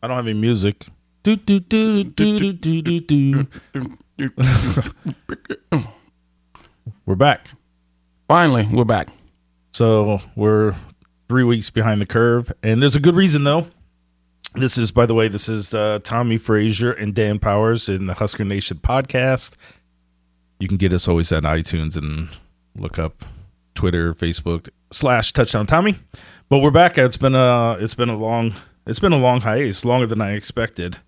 I don't have any music. Do, do, do, do, do, do, do, do. We're back. Finally, we're back. So we're 3 weeks behind the curve, and there's a good reason though. This is, by the way, Tommy Frazier and Dan Powers in the Husker Nation podcast. You can get us always at iTunes and look up Twitter, Facebook /Touchdown Tommy. But we're back. It's been a long hiatus, longer than I expected,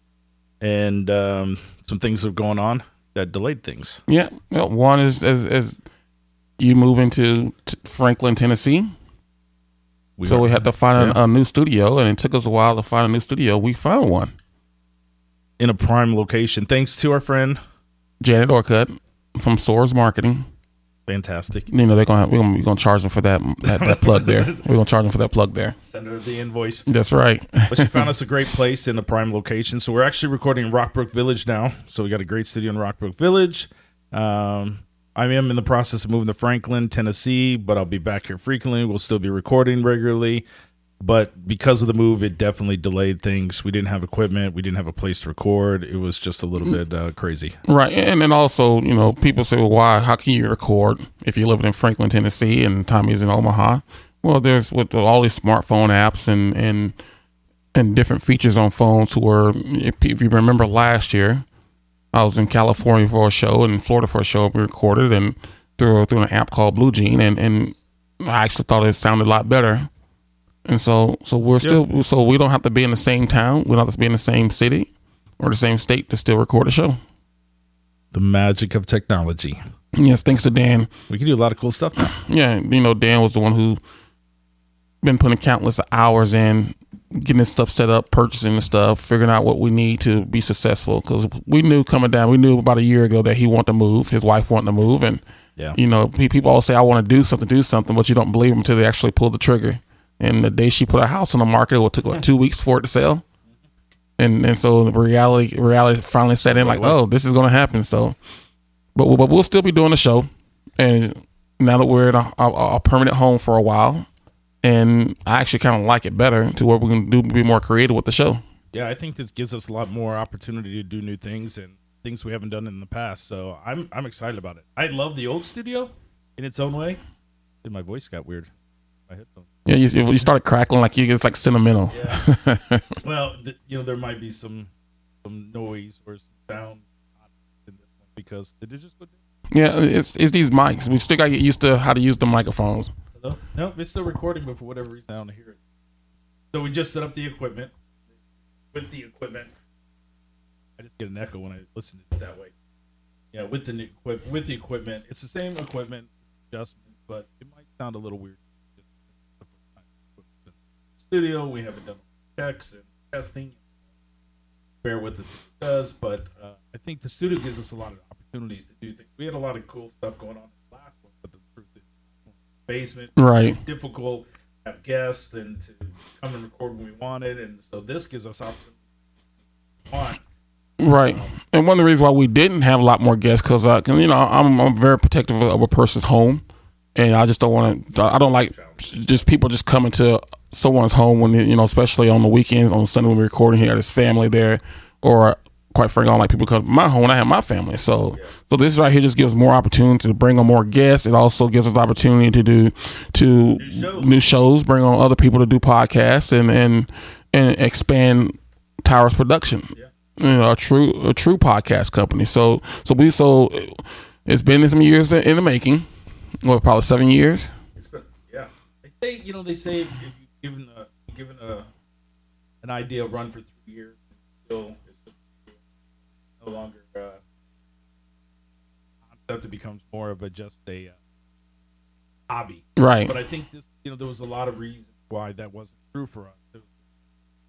and some things are going on that delayed things. Yeah, well, one is as you move into Franklin, Tennessee. We had to find a new studio, and it took us a while to find a new studio. We found one in a prime location, thanks to our friend Janet Orcutt from Soars Marketing. Fantastic. You know we're gonna charge them for that plug there. We're gonna charge them for that plug there. Send her the invoice. That's right. But she found us a great place in a prime location. So we're actually recording in Rockbrook Village now. So we got a great studio in Rockbrook Village. I am in the process of moving to Franklin, Tennessee, but I'll be back here frequently. We'll still be recording regularly. But because of the move, it definitely delayed things. We didn't have equipment. We didn't have a place to record. It was just a little bit crazy. Right. And then also, people say, well, why? How can you record if you're living in Franklin, Tennessee, and Tommy's in Omaha? Well, there's with all these smartphone apps and different features on phones where, if you remember last year, I was in California for a show and in Florida for a show. We recorded and through an app called Blue Jean, and I actually thought it sounded a lot better. And so we're still, so we don't have to be in the same town. We don't have to be in the same city or the same state to still record a show. The magic of technology. Yes, thanks to Dan. We can do a lot of cool stuff now. Yeah, Dan was the one who been putting countless hours in getting this stuff set up, purchasing the stuff, figuring out what we need to be successful. Because we knew about a year ago that he wanted to move. His wife wanted to move, and people all say, "I want to do something," but you don't believe them until they actually pull the trigger. And the day she put her house on the market, it took 2 weeks for it to sell. And so the reality finally set in, oh, this is going to happen. So, but we'll still be doing the show. And now that we're in a permanent home for a while, and I actually kind of like it better to where we can be more creative with the show. Yeah, I think this gives us a lot more opportunity to do new things and things we haven't done in the past. So I'm excited about it. I love the old studio in its own way. And my voice got weird. My headphones. Yeah, you started crackling it's like sentimental. Yeah. Well, there might be some noise or some sound in this one because did it just go down? Yeah, it's these mics. We still got to get used to how to use the microphones. Hello? No, it's still recording, but for whatever reason, I don't hear it. So we just set up the equipment. With the equipment, I just get an echo when I listen to it that way. Yeah, with the equipment, it's the same equipment adjustment, but it might sound a little weird. Studio, we haven't done checks and testing. Bear with us if it does, but I think the studio gives us a lot of opportunities to do things. We had a lot of cool stuff going on in the last one, but the truth is, basement, right? Difficult to have guests and to come and record when we wanted, and so this gives us opportunities. Right, and one of the reasons why we didn't have a lot more guests because I'm very protective of a person's home, and I just don't want to. I don't like just people just coming to someone's home when especially on the weekends, on Sunday when we're recording here, there's family there, or quite frankly, I don't like people come to my home when I have my family. So this right here just gives more opportunity to bring on more guests. It also gives us the opportunity to do new shows, bring on other people to do podcasts, and expand Towers Production. A true podcast company. So it's been some years in the making. Well, probably 7 years. It's been, yeah. They say if you've given an idea a run for 3 years, still it's just no longer concept. It becomes more of just a hobby, right? But I think there was a lot of reasons why that wasn't true for us.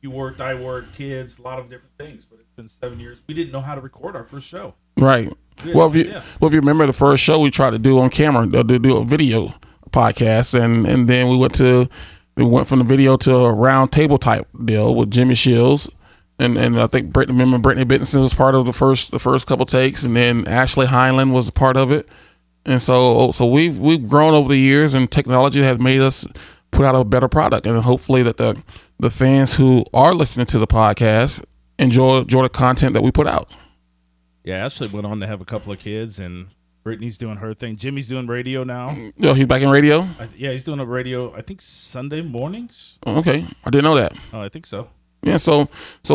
You worked, I worked, kids, a lot of different things. But it's been 7 years. We didn't know how to record our first show. Right. Well, if you remember the first show we tried to do on camera, do a video podcast, and then we went from the video to a round table type deal with Jimmy Shields, and I think Brittany Benson was part of the first couple takes, and then Ashley Heinlein was a part of it, and so we've grown over the years, and technology has made us put out a better product, and hopefully that the the fans who are listening to the podcast enjoy the content that we put out. Yeah, Ashley went on to have a couple of kids, and Brittany's doing her thing. Jimmy's doing radio now. Oh, he's back in radio? Yeah, he's doing a radio, I think, Sunday mornings. Oh, okay. I didn't know that. Oh, I think so. Yeah, so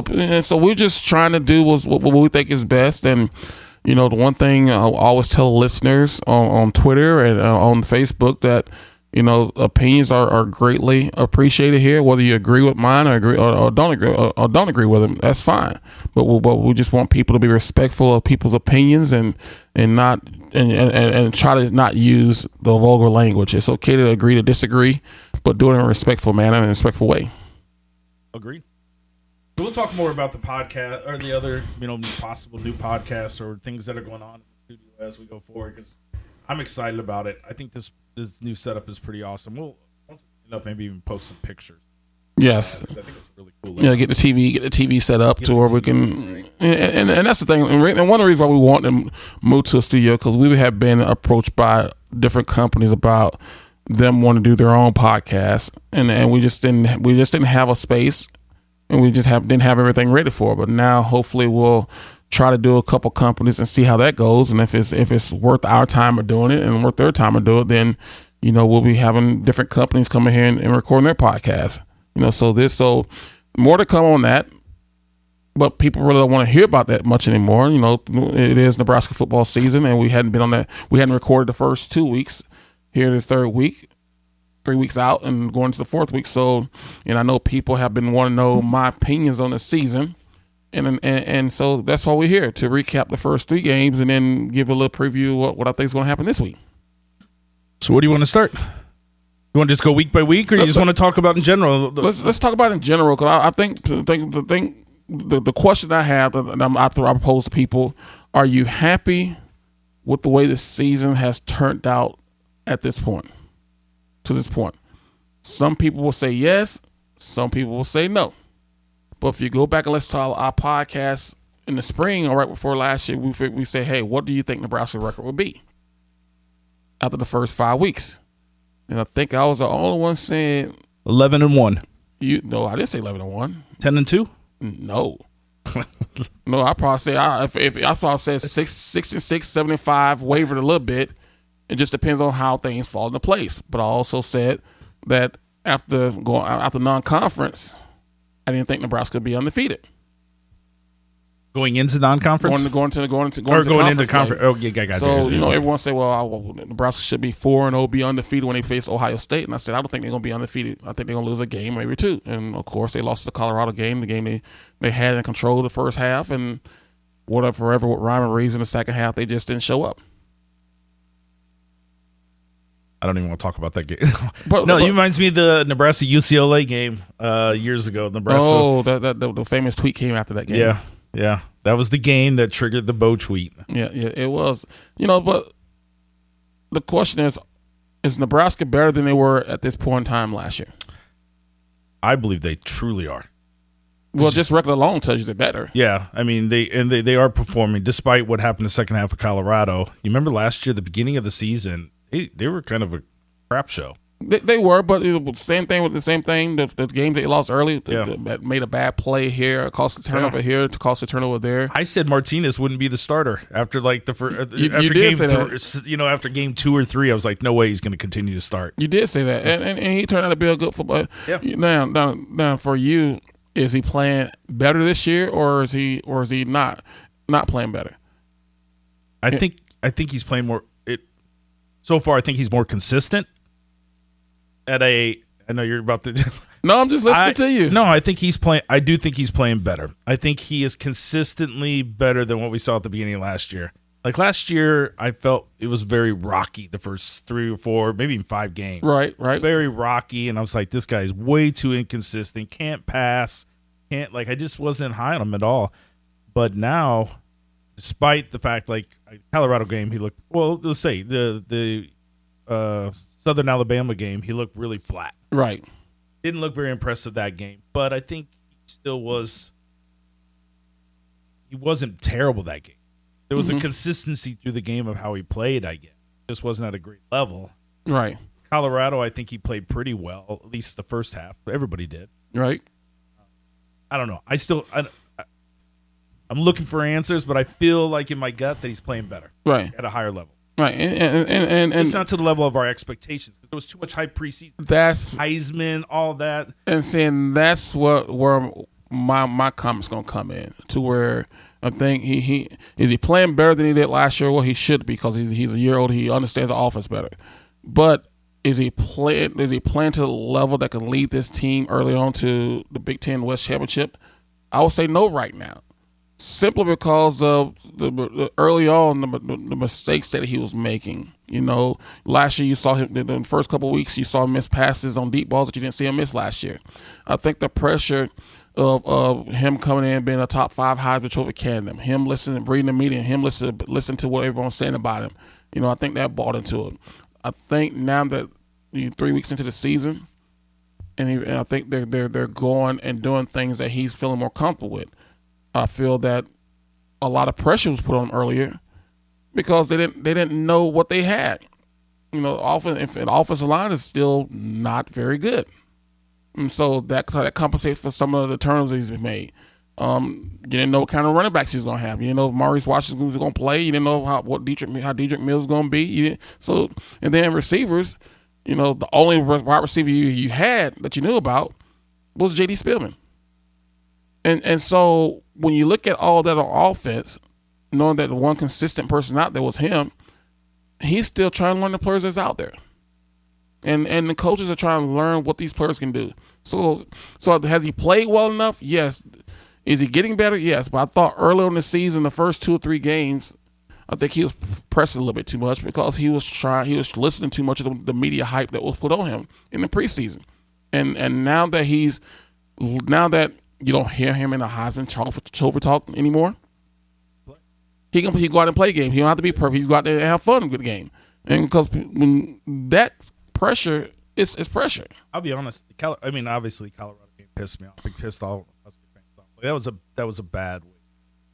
we're just trying to do what we think is best. And, the one thing I always tell listeners on Twitter and on Facebook that, opinions are greatly appreciated here. Whether you agree with mine or don't agree with them, that's fine. But we just want people to be respectful of people's opinions and not and try to not use the vulgar language. It's okay to agree to disagree, but do it in a respectful manner and a respectful way. Agreed. We'll talk more about the podcast or the other, possible new podcasts or things that are going on in the studio as we go forward, because I'm excited about it. I think this new setup is pretty awesome. We'll once we get up, maybe even post some pictures. Yes, I think it's really cool. Yeah, get the TV set up to where we can, and that's the thing. And one of the reasons why we want to move to a studio, because we have been approached by different companies about them wanting to do their own podcast, and we just didn't have a space. And we just didn't have everything ready for it. But now, hopefully, we'll try to do a couple companies and see how that goes. And if it's worth our time of doing it and worth their time of doing it, then we'll be having different companies coming here and recording their podcast. So more to come on that. But people really don't want to hear about that much anymore. It is Nebraska football season, and we hadn't been on that. We hadn't recorded the first 2 weeks. Here, this third week. 3 weeks out and going to the fourth week. So, I know people have been wanting to know my opinions on the season. And so that's why we're here, to recap the first 3 games and then give a little preview of what I think is going to happen this week. So what do you want to start? You want to just go week by week, or you just want to talk about in general? Let's talk about it in general, because I think the question I have that I pose to people, are you happy with the way the season has turned out at this point? To this point, some people will say yes, some people will say no. But if you go back and listen to our podcast in the spring or right before last year, we say, hey, what do you think Nebraska's record will be after the first 5 weeks? And I think I was the only one saying 11-1. No, I didn't say 11-1. 10-2. No. No, I probably say if I thought I said 6-6, 7-5, wavered a little bit. It just depends on how things fall into place. But I also said that after non-conference, I didn't think Nebraska would be undefeated. Going into non-conference? Going into conference. Oh, yeah, got so, everyone say, well, Nebraska should be 4-0, be undefeated when they face Ohio State. And I said, I don't think they're going to be undefeated. I think they're going to lose a game, maybe 2. And, of course, they lost the Colorado game, the game they had in control of the first half. And for whatever rhyme or reason, the second half, they just didn't show up. I don't even want to talk about that game. It reminds me of the Nebraska UCLA game years ago. Nebraska. Oh, the famous tweet came after that game. Yeah. That was the game that triggered the Bo tweet. Yeah, it was. But the question is Nebraska better than they were at this point in time last year? I believe they truly are. Well, just record alone tells you they're better. Yeah, I mean they are performing despite what happened in the second half of Colorado. You remember last year, the beginning of the season. They were kind of a crap show. They were, but it was the same thing. The games they lost early, made a bad play here, cost a turnover here, to cost a turnover there. I said Martinez wouldn't be the starter after after game 2 or 3. I was like, no way he's going to continue to start. You did say that, and he turned out to be a good football. Yeah. Now for you, is he playing better this year, or is he not playing better? I think he's playing more. So far, I think he's more consistent. I know you're about to. No, I'm just listening to you. No, I think he's playing. I do think he's playing better. I think he is consistently better than what we saw at the beginning of last year. Like last year, I felt it was very rocky the first 3 or 4, maybe even 5 games. Right. Very rocky, and I was like, this guy's way too inconsistent. Can't pass. I just wasn't high on him at all. But now, despite the fact, Colorado game, he looked, well, let's say the Southern Alabama game, he looked really flat. Right. Didn't look very impressive that game, but I think he wasn't terrible that game. There was a consistency through the game of how he played, I guess. Just wasn't at a great level. Right. Colorado, I think he played pretty well, at least the first half. Everybody did. Right. I don't know. I'm looking for answers, but I feel like in my gut that he's playing better, right, at a higher level. Right, and it's not to the level of our expectations. There was too much hype preseason. That's Heisman, all that, and saying that's where my comments gonna come in to where I think he is he playing better than he did last year. Well, he should because he's a year old. He understands the offense better, but is he playing to the level that can lead this team early on to the Big Ten West Championship? I would say no right now. Simply because of the early on the mistakes that he was making. You know, last year you saw him in the first couple of weeks. You saw him miss passes on deep balls that you didn't see him miss last year. I think the pressure of him coming in being a top 5 Heisman Trophy candidate, him listening, reading the media, him listen to what everyone's saying about him. You know, I think that bought into it. I think now that 3 weeks into the season, and I think they're going and doing things that he's feeling more comfortable with. I feel that a lot of pressure was put on them earlier because they didn't know what they had. You know, the offensive line is still not very good, and so that compensates for some of the turnovers he's made. You didn't know what kind of running backs he was going to have. You didn't know if Maurice Washington was going to play. You didn't know how Dedrick Mills was going to be. And then receivers, you know, the only wide receiver you had that you knew about was J.D. Spielman. And so when you look at all that on offense, knowing that the one consistent person out there was him, he's still trying to learn the players that's out there. And the coaches are trying to learn what these players can do. So has he played well enough? Yes. Is he getting better? Yes. But I thought early in the season, the first 2 or 3 games, I think he was pressing a little bit too much because he was listening too much of the media hype that was put on him in the preseason. And now that you don't hear him in the Heisman Trophy talk anymore, he can go out and play games. He don't have to be perfect. He's go out there and have fun with the game. And because when that pressure is pressure. I'll be honest. Obviously, Colorado game pissed me off. I pissed all Husker fans off. That was a bad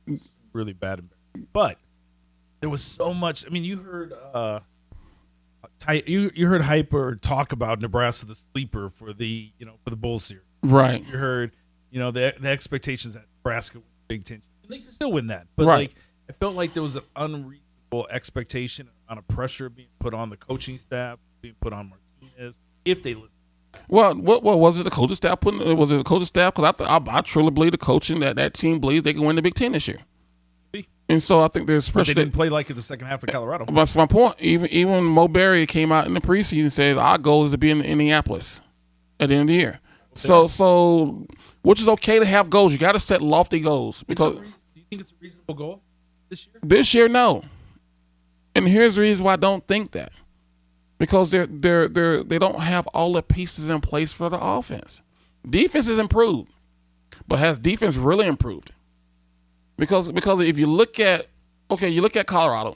week, really bad. But there was so much. I mean, you heard you heard Hyper talk about Nebraska the sleeper for the bowl series, right? You heard the expectations that Nebraska win the Big Ten, and they can still win that. But right. I felt like there was an unreasonable expectation, on a pressure being put on the coaching staff, being put on Martinez, if they listen. Well, what was it? The coaching staff putting? Was it the coaching staff? Because I truly believe the coaching that team believes they can win the Big Ten this year. And so I think there's pressure. But they didn't play like it the second half of Colorado. That's my point. Even Mo Berry came out in the preseason and said our goal is to be in Indianapolis at the end of the year. So which is okay to have goals. You got to set lofty goals because. Do you think it's a reasonable goal this year? This year, no. And here's the reason why I don't think that. Because they don't have all the pieces in place for the offense. Defense has improved, but has defense really improved? Because if you look at Colorado,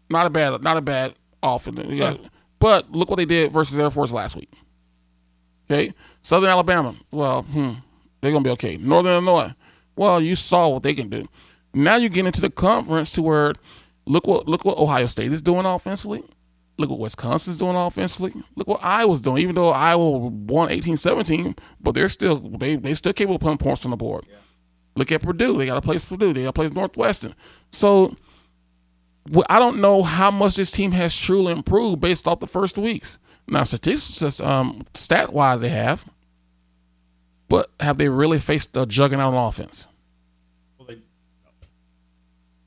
not a bad offense, but look what they did versus Air Force last week. Okay, Southern Alabama, well, they're gonna be okay. Northern Illinois, well, you saw what they can do. Now you get into the conference to where look what Ohio State is doing offensively. Look what Wisconsin's doing offensively. Look what Iowa's doing. Even though Iowa won 18-17, but they still capable of putting points on the board. Yeah. Look at Purdue. They got to place Purdue. They got to place Northwestern. So I don't know how much this team has truly improved based off the first weeks. Now, statistics, stat-wise, they have. But have they really faced a juggernaut on offense?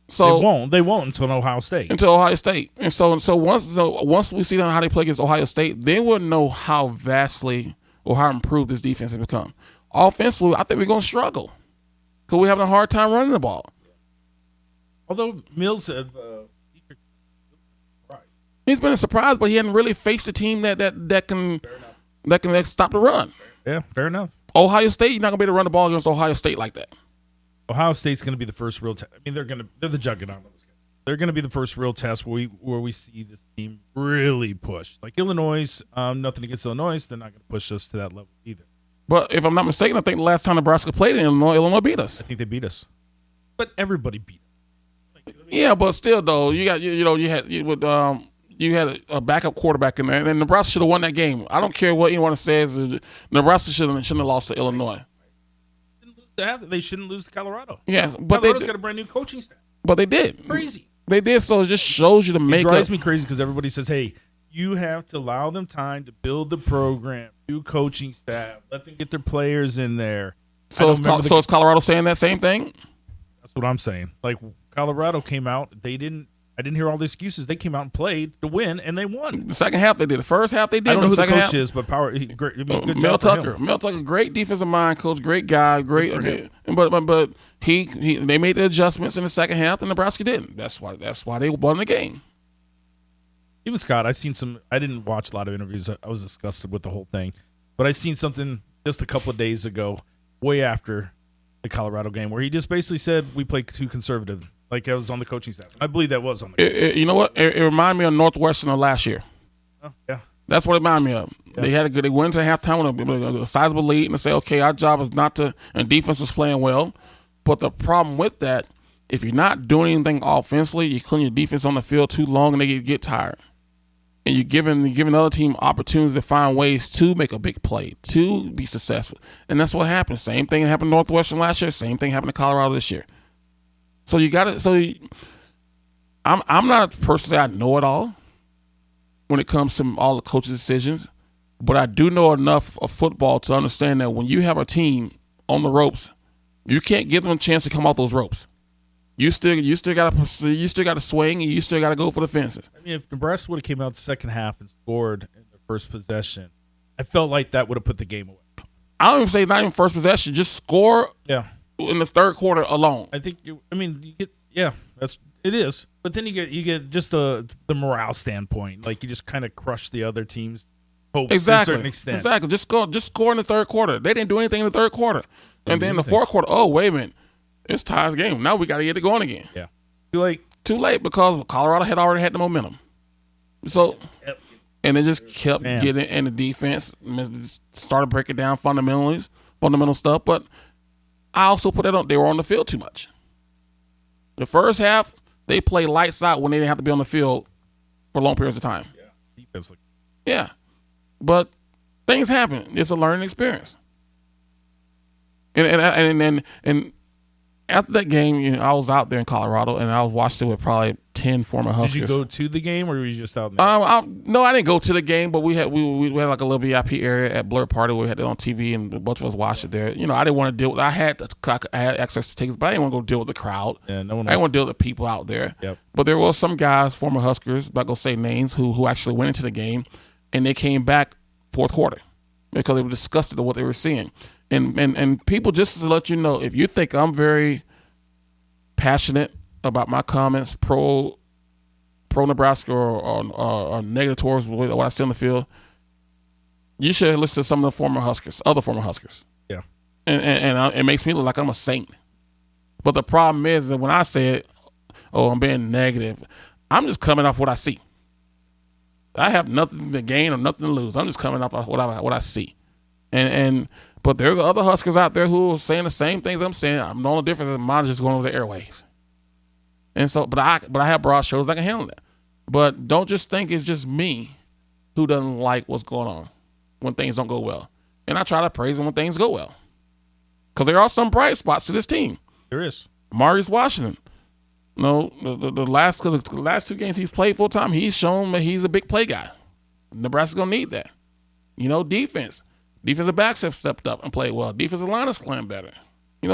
So they won't until Ohio State. And so once we see how they play against Ohio State, then we'll know how vastly or how improved this defense has become. Offensively, I think we're going to struggle because we're having a hard time running the ball. Although Mills have he's been a surprise, but he hadn't really faced a team that can stop the run. Yeah, fair enough. Ohio State, you're not going to be able to run the ball against Ohio State like that. Ohio State's going to be the first real test. I mean, they're the juggernaut. They're going to be the first real test where we see this team really push. Like Illinois, nothing against Illinois, they're not going to push us to that level either. But if I'm not mistaken, I think the last time Nebraska played in Illinois beat us. I think they beat us, but everybody beat us. Yeah, but still though, you had a backup quarterback in there, and Nebraska should have won that game. I don't care what anyone says. Nebraska shouldn't have lost to Illinois. They shouldn't lose to Colorado. Yes, but Colorado's got a brand new coaching staff. But they did. Crazy. They did, so it just shows you the makeup. It drives me crazy because everybody says, hey, you have to allow them time to build the program, new coaching staff, let them get their players in there. So is Colorado saying that same thing? That's what I'm saying. Like, Colorado came out, I didn't hear all the excuses. They came out and played to win, and they won. The second half they did. The first half they did. I don't know who the coach half, is, but good Mel job for Tucker. him. Mel Tucker, great defensive mind coach, great guy, great. But they made the adjustments in the second half, and Nebraska didn't. That's why they won the game. Even Scott, I didn't watch a lot of interviews. I was disgusted with the whole thing, but I seen something just a couple of days ago, way after the Colorado game, where he just basically said we played too conservative. Like I was on the coaching staff. I believe that was on the you know what? It reminded me of Northwestern of last year. Oh, yeah. That's what it reminded me of. Yeah. They went into halftime with a sizable lead and they say, okay, our job is not to – and defense is playing well. But the problem with that, if you're not doing anything offensively, you're cleaning your defense on the field too long and they get tired. And you're giving other team opportunities to find ways to make a big play, to be successful. And that's what happened. Same thing happened to Northwestern last year. Same thing happened to Colorado this year. So you got to. So I'm not a person that I know it all when it comes to all the coaches' decisions, but I do know enough of football to understand that when you have a team on the ropes, you can't give them a chance to come off those ropes. You still got to swing, and you still got to go for the fences. I mean, if Nebraska would have came out the second half and scored in the first possession, I felt like that would have put the game away. I don't even say not even first possession, just score. Yeah. In the third quarter alone. I think it is. But then you get just the morale standpoint. Like you just kind of crush the other team's hopes to a certain extent. Exactly. Just score in the third quarter. They didn't do anything in the third quarter. And then in the fourth quarter, oh, wait a minute. It's Ty's game. Now we got to get it going again. Yeah. Too late because Colorado had already had the momentum. So, and they just kept getting in the defense, started breaking down fundamental stuff, but I also put that on. They were on the field too much. The first half, they played lights out when they didn't have to be on the field for long periods of time. Yeah, defensively. Yeah, but things happen. It's a learning experience. And after that game, I was out there in Colorado, and I watched it with probably 10 former Huskers. Did you go to the game, or were you just out there? No, I didn't go to the game, but we had like a little VIP area at Blur Party. We had it on TV, and a bunch of us watched it there. I didn't want to deal with. I had access to tickets, but I didn't want to go deal with the crowd. Yeah, no one. I didn't want to deal with the people out there. Yep. But there was some guys, former Huskers, I'm not gonna say names, who actually went into the game, and they came back fourth quarter because they were disgusted at what they were seeing. And people, just to let you know, if you think I'm very passionate about my comments pro Nebraska or negative towards what I see on the field, you should listen to some of the other former Huskers. Yeah. And it makes me look like I'm a saint. But the problem is that when I say it, I'm being negative, I'm just coming off what I see. I have nothing to gain or nothing to lose. I'm just coming off what I see. But there's other Huskers out there who are saying the same things I'm saying. The only difference is mine is just going over the airwaves. And so, but I have broad shoulders. I can handle that. But don't just think it's just me who doesn't like what's going on when things don't go well. And I try to praise them when things go well. Because there are some bright spots to this team. There is. Marius Washington. The last two games he's played full time, he's shown that he's a big play guy. Nebraska's going to need that. Defense. Defensive backs have stepped up and played well. Defensive line is playing better.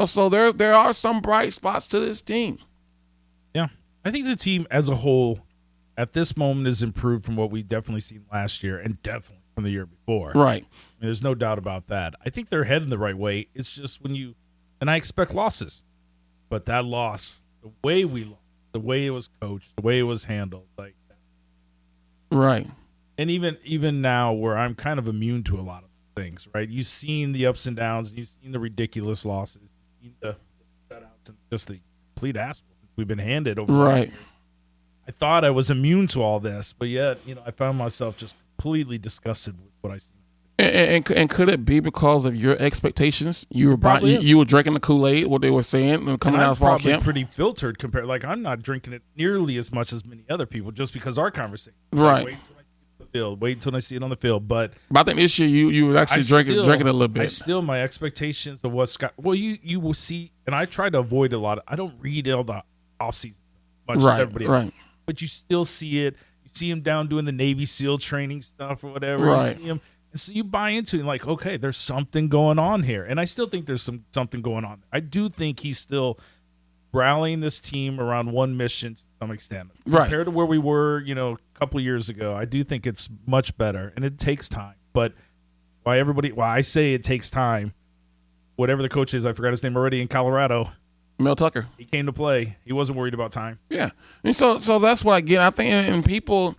So there are some bright spots to this team. Yeah. I think the team as a whole at this moment is improved from what we definitely seen last year and definitely from the year before. Right. There's no doubt about that. I think they're heading the right way. It's just and I expect losses. But that loss, the way we lost, the way it was coached, the way it was handled, like that. Right. And even now where I'm kind of immune to a lot of things, right? You've seen the ups and downs, you've seen the ridiculous losses, you've seen the shutouts and just the complete ass we've been handed over the years. I thought I was immune to all this, but yet, I found myself just completely disgusted with what I see. And could it be because of your expectations? You were drinking the Kool-Aid, what they were saying, and coming out of fall camp? Pretty filtered compared. Like I'm not drinking it nearly as much as many other people, just because our conversation. Right. field. Wait until I see it on the field. But I think this year you would actually drink it a little bit. My expectations of what Scott. Well, you will see, and I try to avoid a lot. I don't read all the offseason much as everybody else, but you still see it. You see him down doing the Navy SEAL training stuff or whatever. Right. You see him, and so you buy into it. Like, okay, there's something going on here, and I still think there's something going on. I do think he's still rallying this team around one mission to some extent. Compared to where we were, a couple of years ago, I do think it's much better, and it takes time. But why I say it takes time, whatever the coach is, I forgot his name already, in Colorado, Mel Tucker. He came to play. He wasn't worried about time. Yeah. And so that's what I get. I think, and people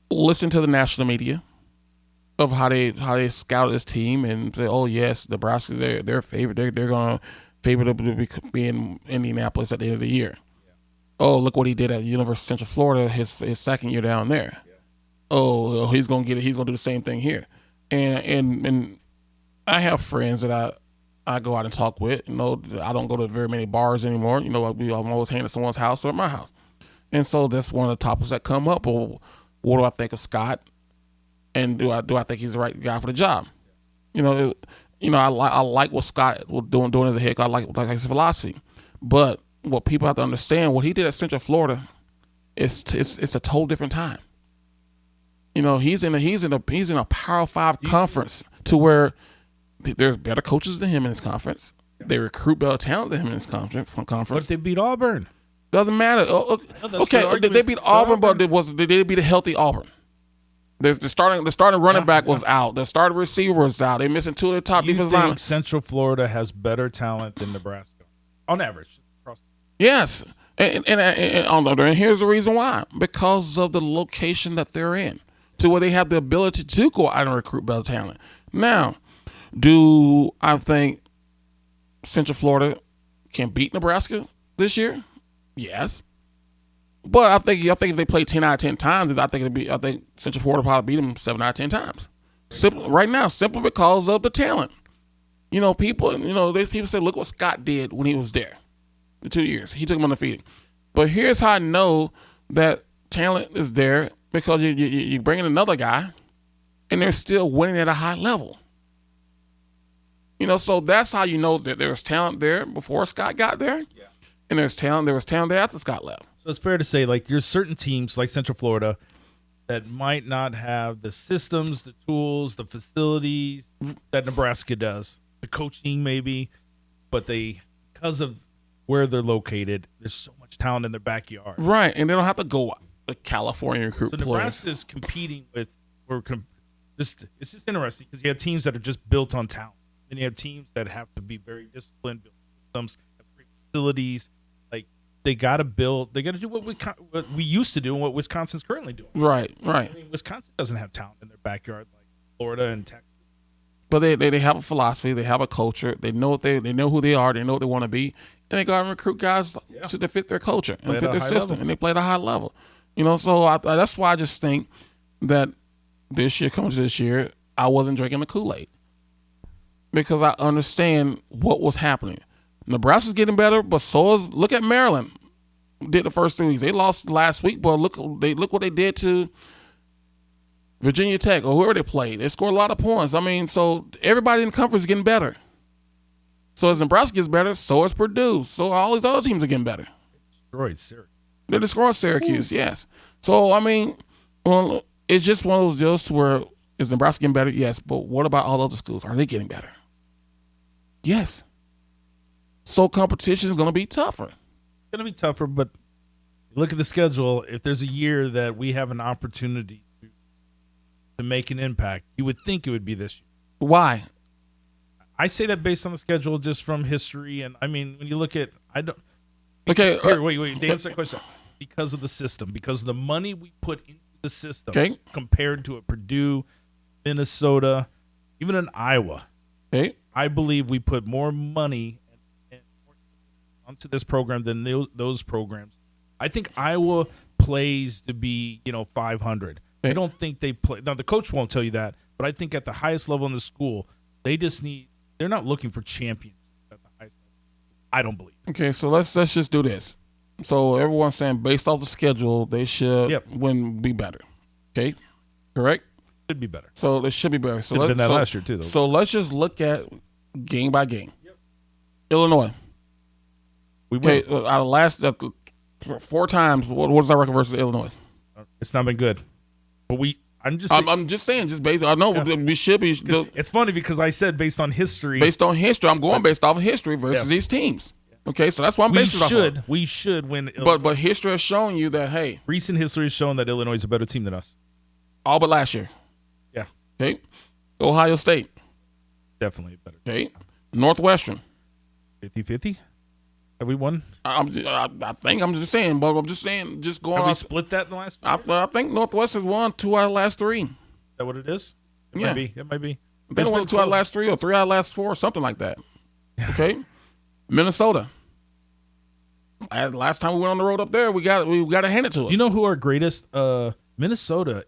listen to the national media of how they scout this team and say, oh, yes, Nebraska's their favorite. They're going to favor to be in Indianapolis at the end of the year. Yeah. Oh, look what he did at University of Central Florida his second year down there. Yeah. Oh, he's going to get it. He's going to do the same thing here. And I have friends that I go out and talk with. I don't go to very many bars anymore. I'm always hanging at someone's house or at my house. And so that's one of the topics that come up. Well, what do I think of Scott? And do I think he's the right guy for the job? I like what Scott was doing as a head coach. I like his philosophy. But what people have to understand, what he did at Central Florida, it's a total different time. He's in a Power 5 conference to where there's better coaches than him in his conference. They recruit better talent than him in his conference. What if they beat Auburn? Doesn't matter. Okay, they beat Auburn, but they did beat a healthy Auburn. The starting running back was out. The starting receiver was out. They're missing two of their top defensive linemen. Central Florida has better talent than Nebraska on average. Yes, and here's the reason why: because of the location that they're in, to where they have the ability to go out and recruit better talent. Now, do I think Central Florida can beat Nebraska this year? Yes. But I think if they play 10 out of 10 times, I think Central Florida probably beat them 7 out of 10 times. Simply because of the talent. People say, look what Scott did when he was there. The 2 years he took them undefeated. But here's how I know that talent is there, because you bring in another guy, and they're still winning at a high level. So that's how you know that there was talent there before Scott got there, and there was talent there after Scott left. So it's fair to say, like, there's certain teams like Central Florida that might not have the systems, the tools, the facilities that Nebraska does. The coaching maybe, but because of where they're located, there's so much talent in their backyard. Right, and they don't have to go to California and recruit players. So Nebraska's competing with it's just interesting because you have teams that are just built on talent. Then you have teams that have to be very disciplined, build systems, have great facilities. Like, they got to do what we used to do and what Wisconsin's currently doing. Right. I mean, Wisconsin doesn't have talent in their backyard like Florida and Texas. But they have a philosophy, they have a culture, they know they know who they are, they know what they want to be, and they go out and recruit guys to fit their culture and fit their system, and they play at a high level. So that's why I just think that coming to this year, I wasn't drinking the Kool-Aid, because I understand what was happening. Nebraska's getting better, but look at Maryland. Did the first 3 weeks. They lost last week, but look what they did to Virginia Tech or whoever they played. They scored a lot of points. I mean, so everybody in the conference is getting better. So as Nebraska gets better, so is Purdue. So all these other teams are getting better. They're destroying Syracuse, yes. So, I mean, it's just one of those deals where, is Nebraska getting better? Yes. But what about all other schools? Are they getting better? Yes. So competition is going to be tougher. It's going to be tougher, but look at the schedule. If there's a year that we have an opportunity to make an impact, you would think it would be this year. Why? I say that based on the schedule, just from history, and I mean, when you look at, I don't. Okay. Wait. To answer that question, because of the system, because of the money we put into the system, compared to a Purdue, Minnesota, even in Iowa, I believe we put more money onto this program than those programs. I think Iowa plays to be 500. I don't think they play. Now, the coach won't tell you that, but I think at the highest level in the school, they're not looking for champions at the highest level. I don't believe. Okay, so let's just do this. So everyone's saying based off the schedule, they should be better. Okay, correct. Should be better. So it should be better. So Should have been that last year too, though. So let's just look at game by game. Illinois. We win. Okay, out of last 4 times, what is our record versus Illinois? It's not been good, but I'm just saying, just based. I know we should be. It's funny because I said based on history. Based on history, I'm going based off of history versus these teams. Okay, so that's why I'm basing it off of. We should win. But history has shown you that, hey, recent history has shown that Illinois is a better team than us. All but last year. Yeah. Okay. Ohio State. Definitely better. Okay. Northwestern. 50-50. Have we won? I think I'm just saying, but I'm just saying, just going. Have we split that in the last? I think Northwestern's won 2 out of the last 3. Is that what it is? It Yeah. might be. They won 2 out of the last 3 or 3 out of the last 4 or something like that. Okay. Minnesota. Last time we went on the road up there, we got to hand it to us. You know who our greatest? Minnesota.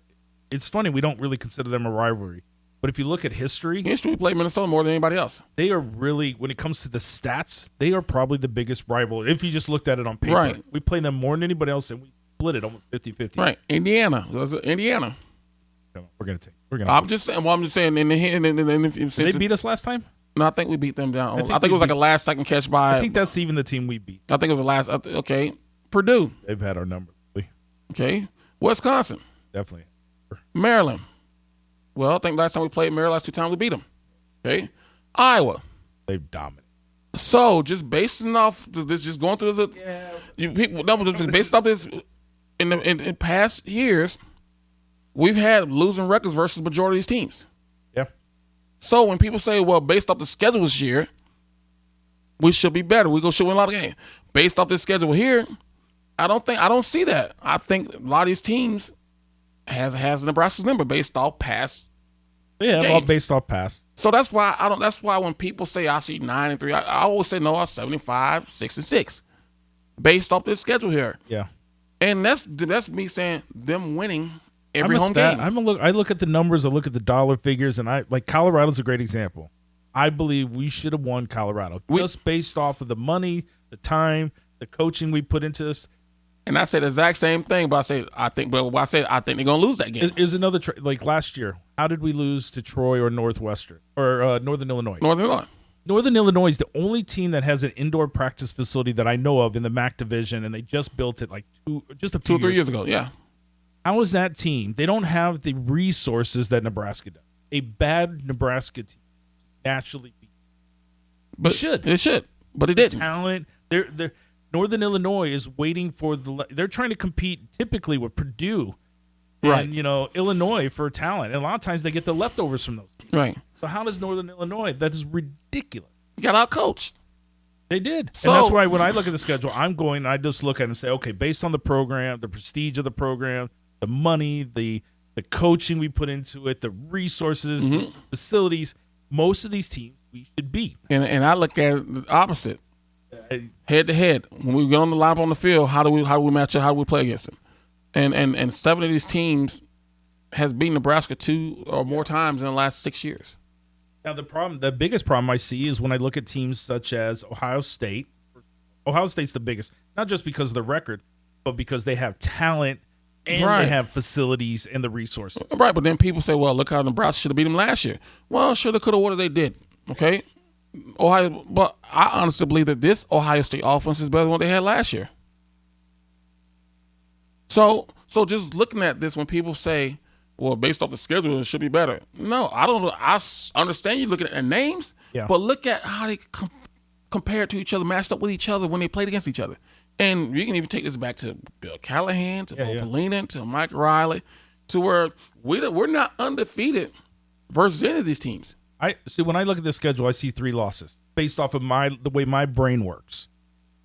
It's funny we don't really consider them a rivalry, but if you look at history, we played Minnesota more than anybody else. They are really, when it comes to the stats, they are probably the biggest rival. If you just looked at it on paper, right. We play them more than anybody else, and we split it almost 50-50. Right, Indiana. Indiana. We're gonna. I'm just saying. Well, I'm just saying. Did they beat us last time? No, I think we beat them down. I think it was like a last-second catch by. I think that's even the team we beat. I think it was the last. Okay, Purdue. They've had our number. Okay, Wisconsin. Definitely. Maryland. Well, I think last time we played Maryland, last 2 times we beat them. Okay, Iowa. They've dominated. So just basing off this, just going through based off this, in past years, we've had losing records versus majority of these teams. Yeah. So when people say, well, based off the schedule this year, we should be better. Should win a lot of games. Based off this schedule here, I don't see that. I think a lot of these teams has Nebraska's number based off past. Yeah, games. all based off past. So that's why I don't. That's why when people say I see 9-3, I always say no. I'm 75, 6-6, based off this schedule here. Yeah, and that's me saying them winning every home game. I look at the numbers. I look at the dollar figures, and I like Colorado's a great example. I believe we should have won Colorado just based off of the money, the time, the coaching we put into this. And I said the exact same thing, but I think they're gonna lose that game. Is another like last year? How did we lose to Troy or Northwestern or Northern Illinois? Northern Illinois is the only team that has an indoor practice facility that I know of in the MAC division, and they just built it like 2 or 3 years ago. Yeah. How is that team? They don't have the resources that Nebraska does. A bad Nebraska team naturally beat. But it should, but it didn't. Talent. They're Northern Illinois is waiting for they're trying to compete typically with Purdue and, Illinois for talent. And a lot of times they get the leftovers from those teams. Right. So how does Northern Illinois? That is ridiculous. You got out-coached. They did. So, and that's why when I look at the schedule, I just look at it and say, okay, based on the program, the prestige of the program, the money, the coaching we put into it, the resources, the facilities, most of these teams we should beat. And I look at it the opposite. Head to head, when we get on the lineup on the field, how do we match up? How do we play against them? And 7 of these teams has beaten Nebraska 2 or more times in the last 6 years. Now the biggest problem I see is when I look at teams such as Ohio State. Ohio State's the biggest, not just because of the record, but because they have talent and they have facilities and the resources. Right, but then people say, well, look how Nebraska should have beat them last year. Well, shoulda, coulda, woulda, they did. Okay. Ohio, but I honestly believe that this Ohio State offense is better than what they had last year. So just looking at this, when people say, well, based off the schedule, it should be better. No, I don't know. I understand you looking at their names, but look at how they compare to each other, matched up with each other when they played against each other. And you can even take this back to Bill Callahan, to Bo Pelina, to Mike Riley, to where we're not undefeated versus any of these teams. I see when I look at the schedule, I see 3 losses based off of the way my brain works.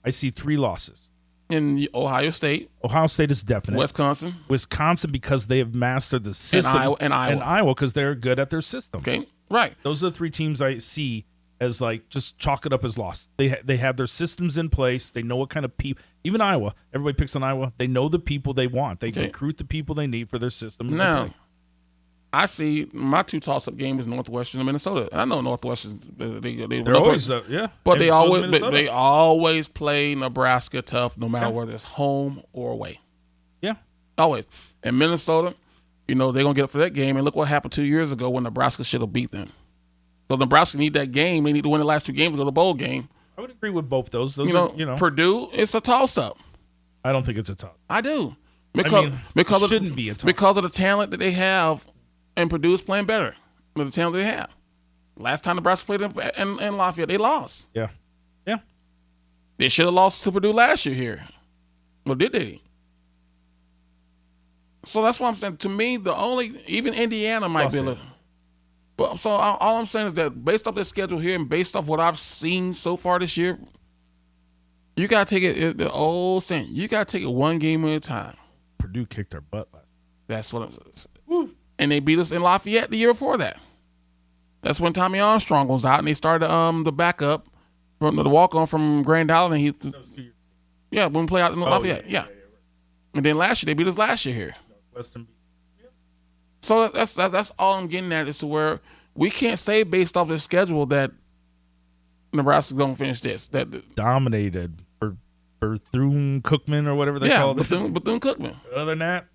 I see 3 losses. In Ohio State. Ohio State is definite. Wisconsin because they have mastered the system. And Iowa because they're good at their system. Okay, right. Those are the 3 teams I see as like just chalk it up as lost. They have their systems in place. They know what kind of people. Even Iowa, everybody picks on Iowa. They know the people they want. They recruit the people they need for their system. Now, I see my 2 toss-up games is Northwestern and Minnesota. I know Northwestern. They're always but they always play Nebraska tough, no matter whether it's home or away. Yeah, always. And Minnesota, they're gonna get up for that game. And look what happened 2 years ago when Nebraska should have beat them. So Nebraska need that game. They need to win the last 2 games to go to the bowl game. I would agree with both those. Those Purdue, it's a toss-up. I don't think it's a toss. I do. It Because shouldn't be a toss. Because of the talent that they have, and Purdue's playing better with the talent they have. Last time Nebraska played in Lafayette, they lost. Yeah. Yeah. They should have lost to Purdue last year here. Or did they? So that's why I'm saying, to me, even Indiana might be a little. But so all I'm saying is that based off their schedule here and based off what I've seen so far this year, you gotta take it. The old saying, you gotta take it one game at a time. Purdue kicked our butt last. That's what I'm saying. And they beat us in Lafayette the year before that. That's when Tommy Armstrong was out and they started the backup from the walk on from Grand Island. And when we played out in Lafayette, yeah. And then last year they beat us last year here. So that's all I'm getting at, is to where we can't say based off the schedule that Nebraska's gonna finish this. That dominated Bethune-Cookman or whatever they call it. Bethune-Cookman. Other than that,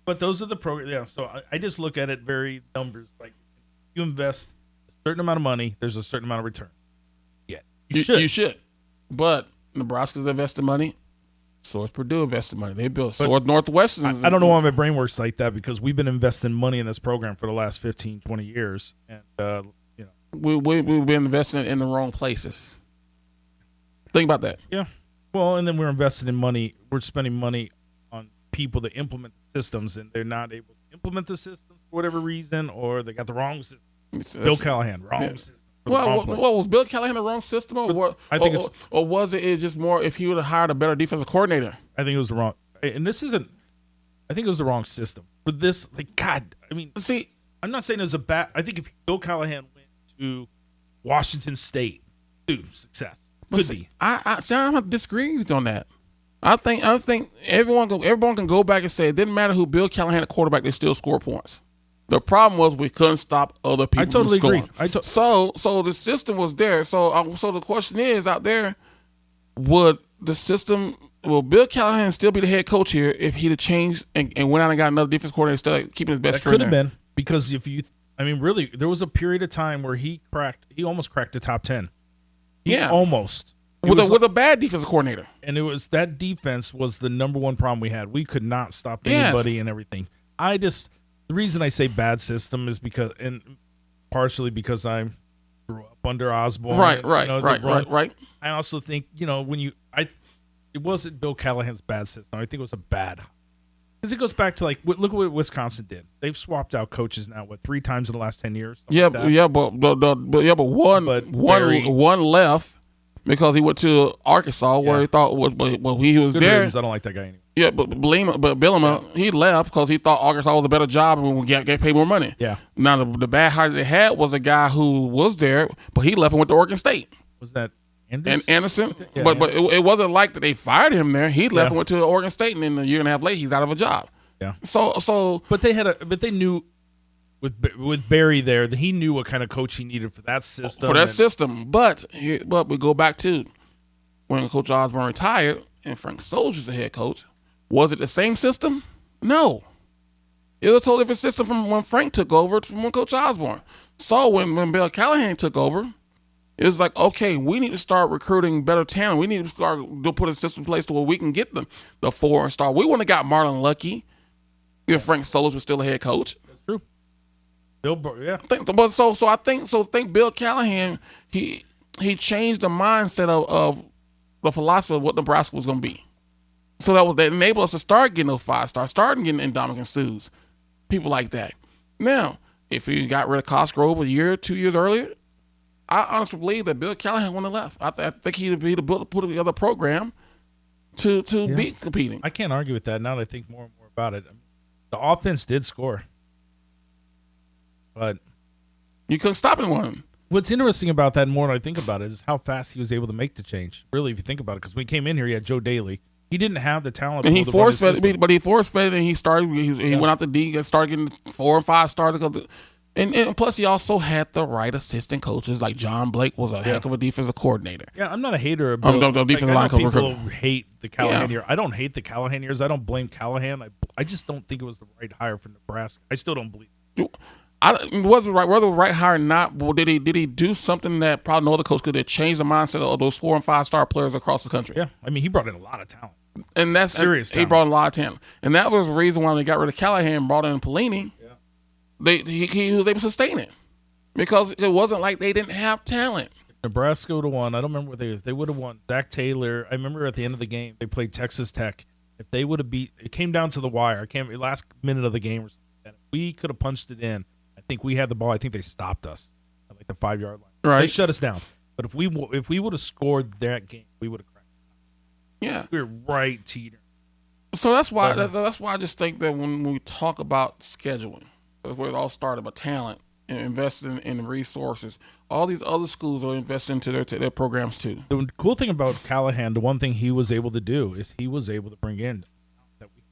but those are the programs. Yeah, so I just look at it very numbers. Like, you invest a certain amount of money, there's a certain amount of return. Yeah, you should. But Nebraska's invested money. So is Purdue invested money. They built. So is Northwestern. I don't know why my brain works like that, because we've been investing money in this program for the last 15, 20 years. And, we've been investing in the wrong places. Think about that. Yeah. Well, and then we're investing in money. We're spending money on people to implement systems, and they're not able to implement the system for whatever reason, or they got the wrong system. Bill Callahan, wrong system. Well, was Bill Callahan the wrong system, or was it just more if he would have hired a better defensive coordinator? I think it was the wrong. And this isn't. I think it was the wrong system. But this, God, I mean, see, I'm not saying it was a bad. I think if Bill Callahan went to Washington State, success could be. I'm not disagreeing with you on that. I think everyone can go back and say it didn't matter who Bill Callahan had a quarterback, they still score points. The problem was we couldn't stop other people from scoring. I totally agree. So the system was there. So the question is out there, will Bill Callahan still be the head coach here if he'd have changed and went out and got another defense coordinator instead of keeping his best friend? That could have been, because really, there was a period of time where he almost cracked the top 10. Almost. With a bad defensive coordinator. And it was that defense was the number one problem we had. We could not stop anybody and everything. The reason I say bad system is partially because I grew up under Osborne. Right. I also think, it wasn't Bill Callahan's bad system. I think it was a bad, because it goes back to look at what Wisconsin did. They've swapped out coaches now 3 times in the last 10 years. But one left because he went to Arkansas where he thought he was Good there. Riddance. I don't like that guy anymore. Yeah, but Bielema, he left because he thought Arkansas was a better job and would get paid more money. Yeah. Now, the bad hire they had was a guy who was there, but he left and went to Oregon State. Was that Anderson? And Anderson? Yeah, but it wasn't like that they fired him there. He left and went to Oregon State, and then a year and a half later, he's out of a job. Yeah. So. But they knew with Barry there that he knew what kind of coach he needed for that system. But we go back to when Coach Osborne retired and Frank Solich was the head coach. Was it the same system? No. It was a totally different system from when Frank took over from when Coach Osborne. So when Bill Callahan took over, it was like, okay, we need to start recruiting better talent. We need to put a system in place to where we can get the 4-star. We wouldn't have got Marlon Lucky if Frank Solich was still a head coach. That's true. I think Bill Callahan, he changed the mindset of the philosophy of what Nebraska was going to be. So that enabled us to start getting those 5-stars, starting getting Ndamukong Suhs, people like that. Now, if we got rid of Cosgrove a year, 2 years earlier, I honestly believe that Bill Callahan wouldn't have left. I think he'd be to put together a program to be competing. I can't argue with that now that I think more and more about it. The offense did score, but you couldn't stop anyone. What's interesting about that, more than I think about it, is how fast he was able to make the change. Really, if you think about it, because when he came in here, he had Joe Daly. He didn't have the talent. And he force-fed, but he force-fed, and he went out the D and started getting 4 and 5 stars because And plus, he also had the right assistant coaches. Like John Blake was a heck of a defensive coordinator. Yeah, I'm not a hater of Bill. The defensive line coach. People hate the Callahan year. I don't hate the Callahan years. I don't blame Callahan. I just don't think it was the right hire for Nebraska. I still don't believe it. Was it right? Whether the right hire or not, well, did he do something that probably no other coach could have changed the mindset of those 4 and 5 star players across the country? Yeah, I mean, he brought in a lot of talent. And that's serious. He brought in a lot of talent, and that was the reason why they got rid of Callahan and brought in Pelini. Yeah, he was able to sustain it because it wasn't like they didn't have talent. Nebraska would have won. I don't remember what they would have won. Zach Taylor. I remember at the end of the game they played Texas Tech. If they would have beat, it came down to the wire. Last minute of the game or something. If we could have punched it in. I think we had the ball. I think they stopped us at like the 5-yard line. Right. They shut us down. But if we would have scored that game, we would have cracked. Yeah. We were right teeter. So that's why I just think that when we talk about scheduling, that's where it all started about talent and investing in resources. All these other schools are investing into their programs too. The cool thing about Callahan, the one thing he was able to do is he was able to bring in that we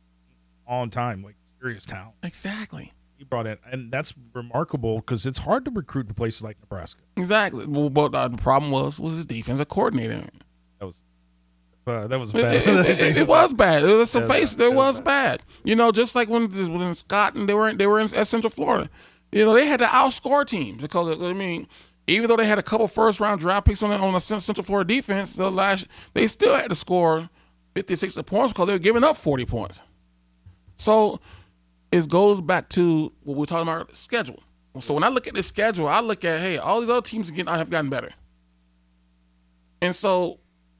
on time, like serious talent. Exactly. He brought in, and that's remarkable because it's hard to recruit to places like Nebraska. Exactly. Well, but the problem was his defensive coordinator. That was bad. It was bad. Let's face it, it was bad. You know, just like when Scott and they were at Central Florida, you know, they had to outscore teams because I mean, even though they had a couple first-round draft picks on the Central Florida defense, they still had to score 50, 60 points because they were giving up 40 points. So it goes back to what we're talking about, schedule. So when I look at this schedule, I look at, hey, all these other teams have gotten better. And so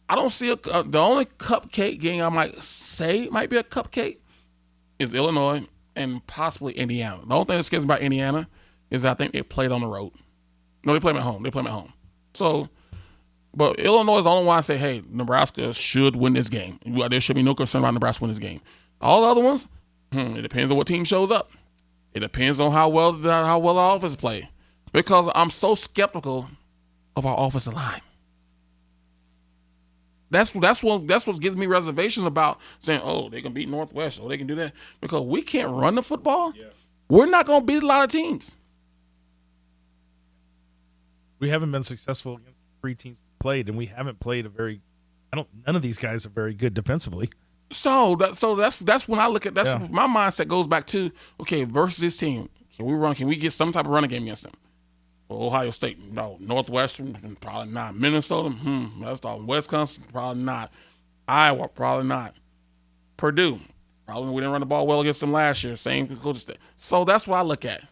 I don't see the only cupcake game I might say might be a cupcake is Illinois and possibly Indiana. The only thing that scares me about Indiana is I think they played on the road. No, they play them at home. So, but Illinois is the only one I say, hey, Nebraska should win this game. There should be no concern about Nebraska winning this game. All the other ones, it depends on what team shows up. It depends on how well the offense play. Because I'm so skeptical of our offensive line. That's what gives me reservations about saying, oh, they can beat Northwest, or they can do that. Because we can't run the football. Yeah. We're not going to beat a lot of teams. We haven't been successful against 3 teams we played, and we haven't played none of these guys are very good defensively. So that's when I look at my mindset goes back to, okay, versus this team, can we get some type of running game against them? Well, Ohio State, no. Northwestern, probably not. Minnesota, that's all. Wisconsin, probably not. Iowa, probably not. Purdue, probably we didn't run the ball well against them last year. Same coach. So that's what I look at.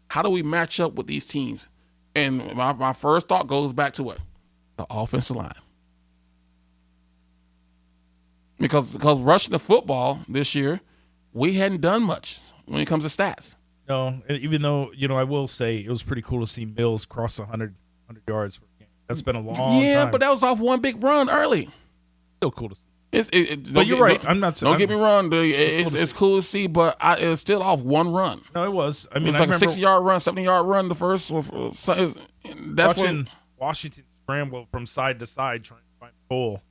How do we match up with these teams? And my first thought goes back to what? The offensive line. Because rushing the football this year, we hadn't done much when it comes to stats. No, even though, I will say it was pretty cool to see Mills cross 100 yards for a game. That's been a long time. Yeah, but that was off one big run early. Still cool to see. But you're right. I'm not. Don't get me wrong. It's cool to see, but it was still off one run. No, it was. I mean, it was like a 60-yard run, 70-yard run. The first. That's watching Washington scramble from side to side trying to find a hole.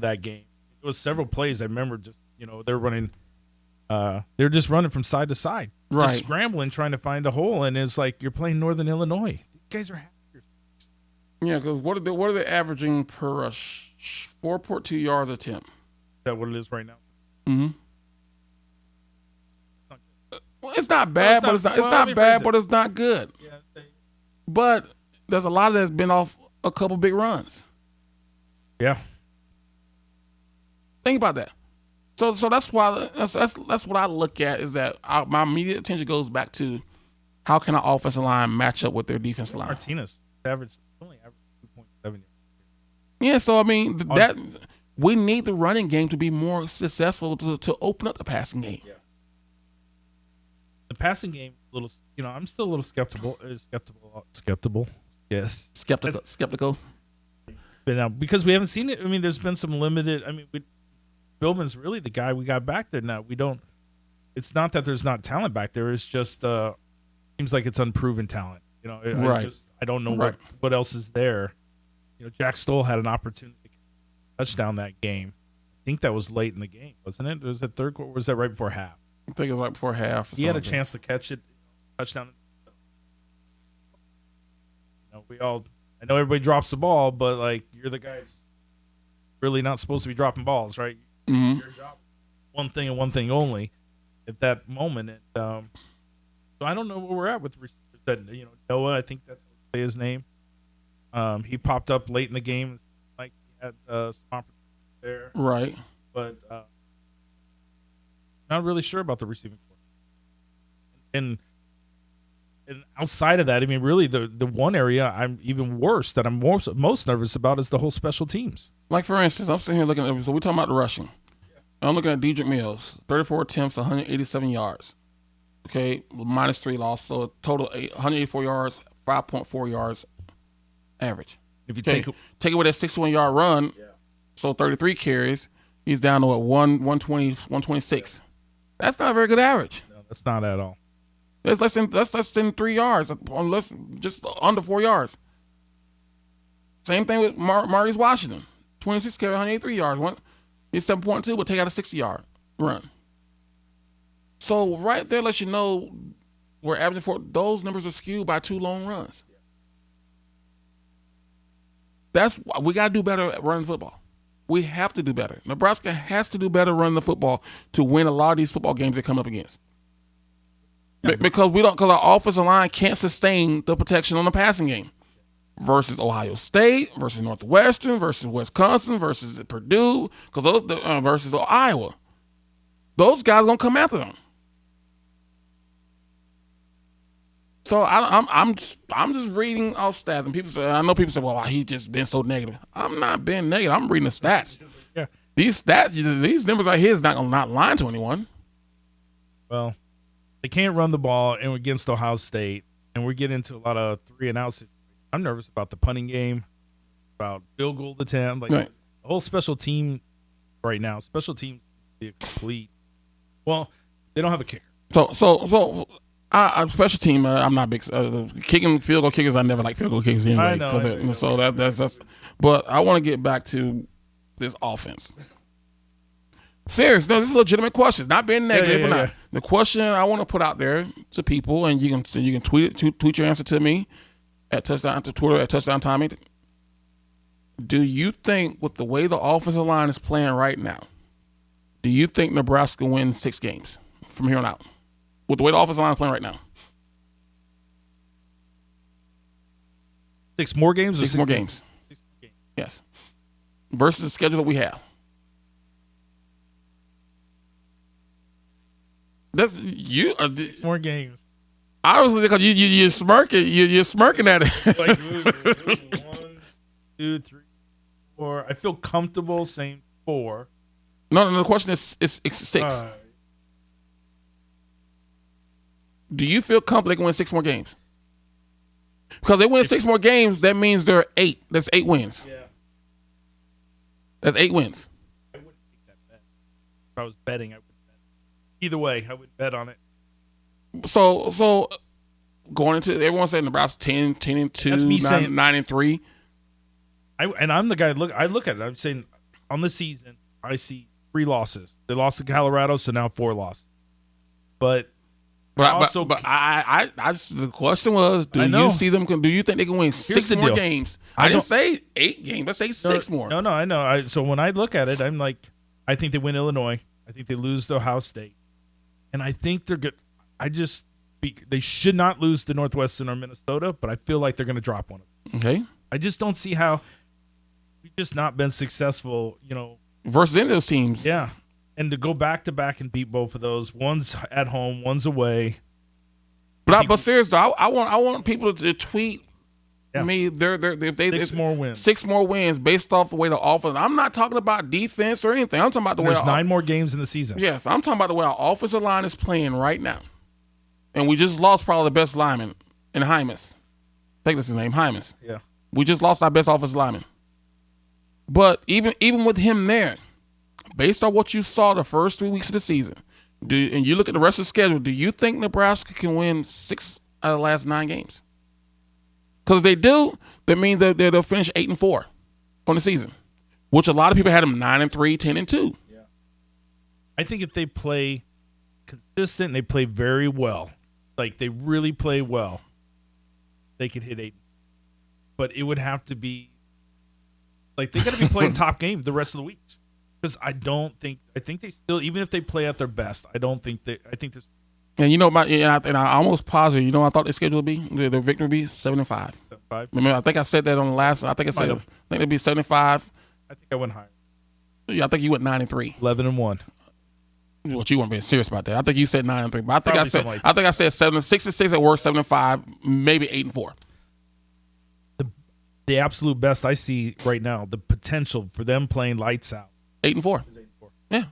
That game. It was several plays. I remember just they're running. They're just running from side to side, just scrambling trying to find a hole, and it's like you're playing Northern Illinois. These guys are happy. Yeah, because what are they averaging per rush? 4.2 yards attempt. Is that what it is right now? Mm-hmm. Well, it's not bad, but it's not bad, but it's not good. Yeah, but there's a lot that's been off a couple big runs. Yeah. Think about that. So that's why that's what I look at is that my immediate attention goes back to how can our offensive line match up with their defensive line. Martinez only averaged 2.7. Yeah, so I mean that we need the running game to be more successful to open up the passing game. Yeah. The passing game, I'm still a little skeptical. Skeptical. Yes. Skeptical. But now, because we haven't seen it. I mean, there's been some limited. I mean, Billman's really the guy we got back there now. We don't. It's not that there's not talent back there. It's just seems like it's unproven talent. Right. I don't know what else is there. Jack Stoll had an opportunity to touchdown that game. I think that was late in the game, wasn't it? Was it third quarter? Or was that right before half? I think it was right before half. He had a chance to catch it, touchdown. I know everybody drops the ball, but like you're the guy that's really not supposed to be dropping balls, right? Mm-hmm. Your job, one thing and one thing only, at that moment. And so I don't know where we're at with receivers. That Noah, I think that's his name. He popped up late in the game, like he had some opportunity there, Right. but not really sure about the receiving corps. And outside of that, I mean, really, the one area I'm even worse that I'm most nervous about is the whole special teams. Like, for instance, I'm sitting here looking at, so we're talking about the rushing. I'm looking at Dedrick Mills, 34 attempts, 187 yards. Okay, -3 loss, so a total 184 yards, 5.4 yards average. If you take away that 61-yard run, so 33 carries, he's down to 120, 126. That's not a very good average. No, that's not at all. That's less than 3 yards, just under 4 yards. Same thing with Maurice Washington, 26 carries, 183 yards. He's 7.2, but take out a 60-yard run. So right there lets you know we're averaging for those numbers are skewed by 2 lone runs. That's why we got to do better at running football. We have to do better. Nebraska has to do better running the football to win a lot of these football games they come up against. Because our offensive line can't sustain the protection on the passing game. Versus Ohio State, versus Northwestern, versus Wisconsin, versus Purdue, versus Iowa. Those guys gonna come after them. So I'm just reading all stats, and people say, I know people say, well, he just been so negative. I'm not being negative. I'm reading the stats. Yeah. These stats, these numbers right here is not lying to anyone. Well, they can't run the ball and against Ohio State, and we're getting into a lot of 3-and-out situations. I'm nervous about the punting game, about field goal attempt, right. The whole special team right now. Special teams be complete. Well, they don't have a kicker. So I'm special team. I'm not big kicking field goal kickers. I never like field goal kickers anyway. I know. So that's. But I want to get back to this offense. Serious, no, this is a legitimate question. It's not being negative or not. Yeah. The question I want to put out there to people, and you can tweet your answer to me at Twitter at Touchdown Tommy. Do you think, with the way the offensive line is playing right now, do you think Nebraska wins 6 games from here on out? With the way the offensive line is playing right now. 6 more games? 6 more games. 6 more games. Yes. Versus the schedule that we have. That's you. 6 more games. Obviously, because you're smirking. You're smirking at it. Like, 1, 2, 3, 4. I feel comfortable saying 4. No. The question is 6. Do you feel comfortable they can win 6 more games? Because they win 6 more games, that means they're 8. That's 8 wins. Yeah. That's 8 wins. I wouldn't take that bet. If I was betting, I would bet. Either way, I would bet on it. So going into everyone saying Nebraska 10-2, That's me saying 9-3. I'm the guy. I look at it. I'm saying on the season, I see 3 losses. They lost to Colorado, so now 4 losses. But the question was, do you see them? Do you think they can win 6 more games? I didn't say 8 games. I say 6 more. No, I know. So when I look at it, I'm like, I think they win Illinois. I think they lose to Ohio State, and I think they're good. They should not lose to Northwestern or Minnesota, but I feel like they're going to drop one of them. Okay. I just don't see how we've just not been successful, versus any of those teams. Yeah. And to go back to back and beat both of those, one's at home, one's away. But seriously, I want people to tweet me if they 6 more wins. 6 more wins based off the way the offense. I'm not talking about defense or anything. I'm talking about the way. There's 9 more games in the season. Yes, I'm talking about the way our offensive line is playing right now. And we just lost probably the best lineman in Hymas. I think that's his name, Hymas. Yeah. We just lost our best offensive lineman. But even with him there, based on what you saw the first 3 weeks of the season, and you look at the rest of the schedule, do you think Nebraska can win 6 out of the last 9 games? Because if they do, that means that they'll finish 8-4 on the season, which a lot of people had them 9-3, 10-2. Yeah. I think if they play consistent, they play very well. Like they really play well, they could hit 8. but it would have to be like they got to be playing top game the rest of the weeks. Because I think they still, even if they play at their best, I think there's. And I almost positive. I thought the schedule would be the victory would be 7-5. 7-5. I think I said that on the last. I think it'd be 75. I think I went higher. Yeah, I think you went 9-3. 11-1. What you weren't being serious about that? I think you said 9-3, but I think Probably I said 6-6 at worst, 7-5, maybe 8-4. The absolute best I see right now, the potential for them playing lights out. 8-4. Yeah.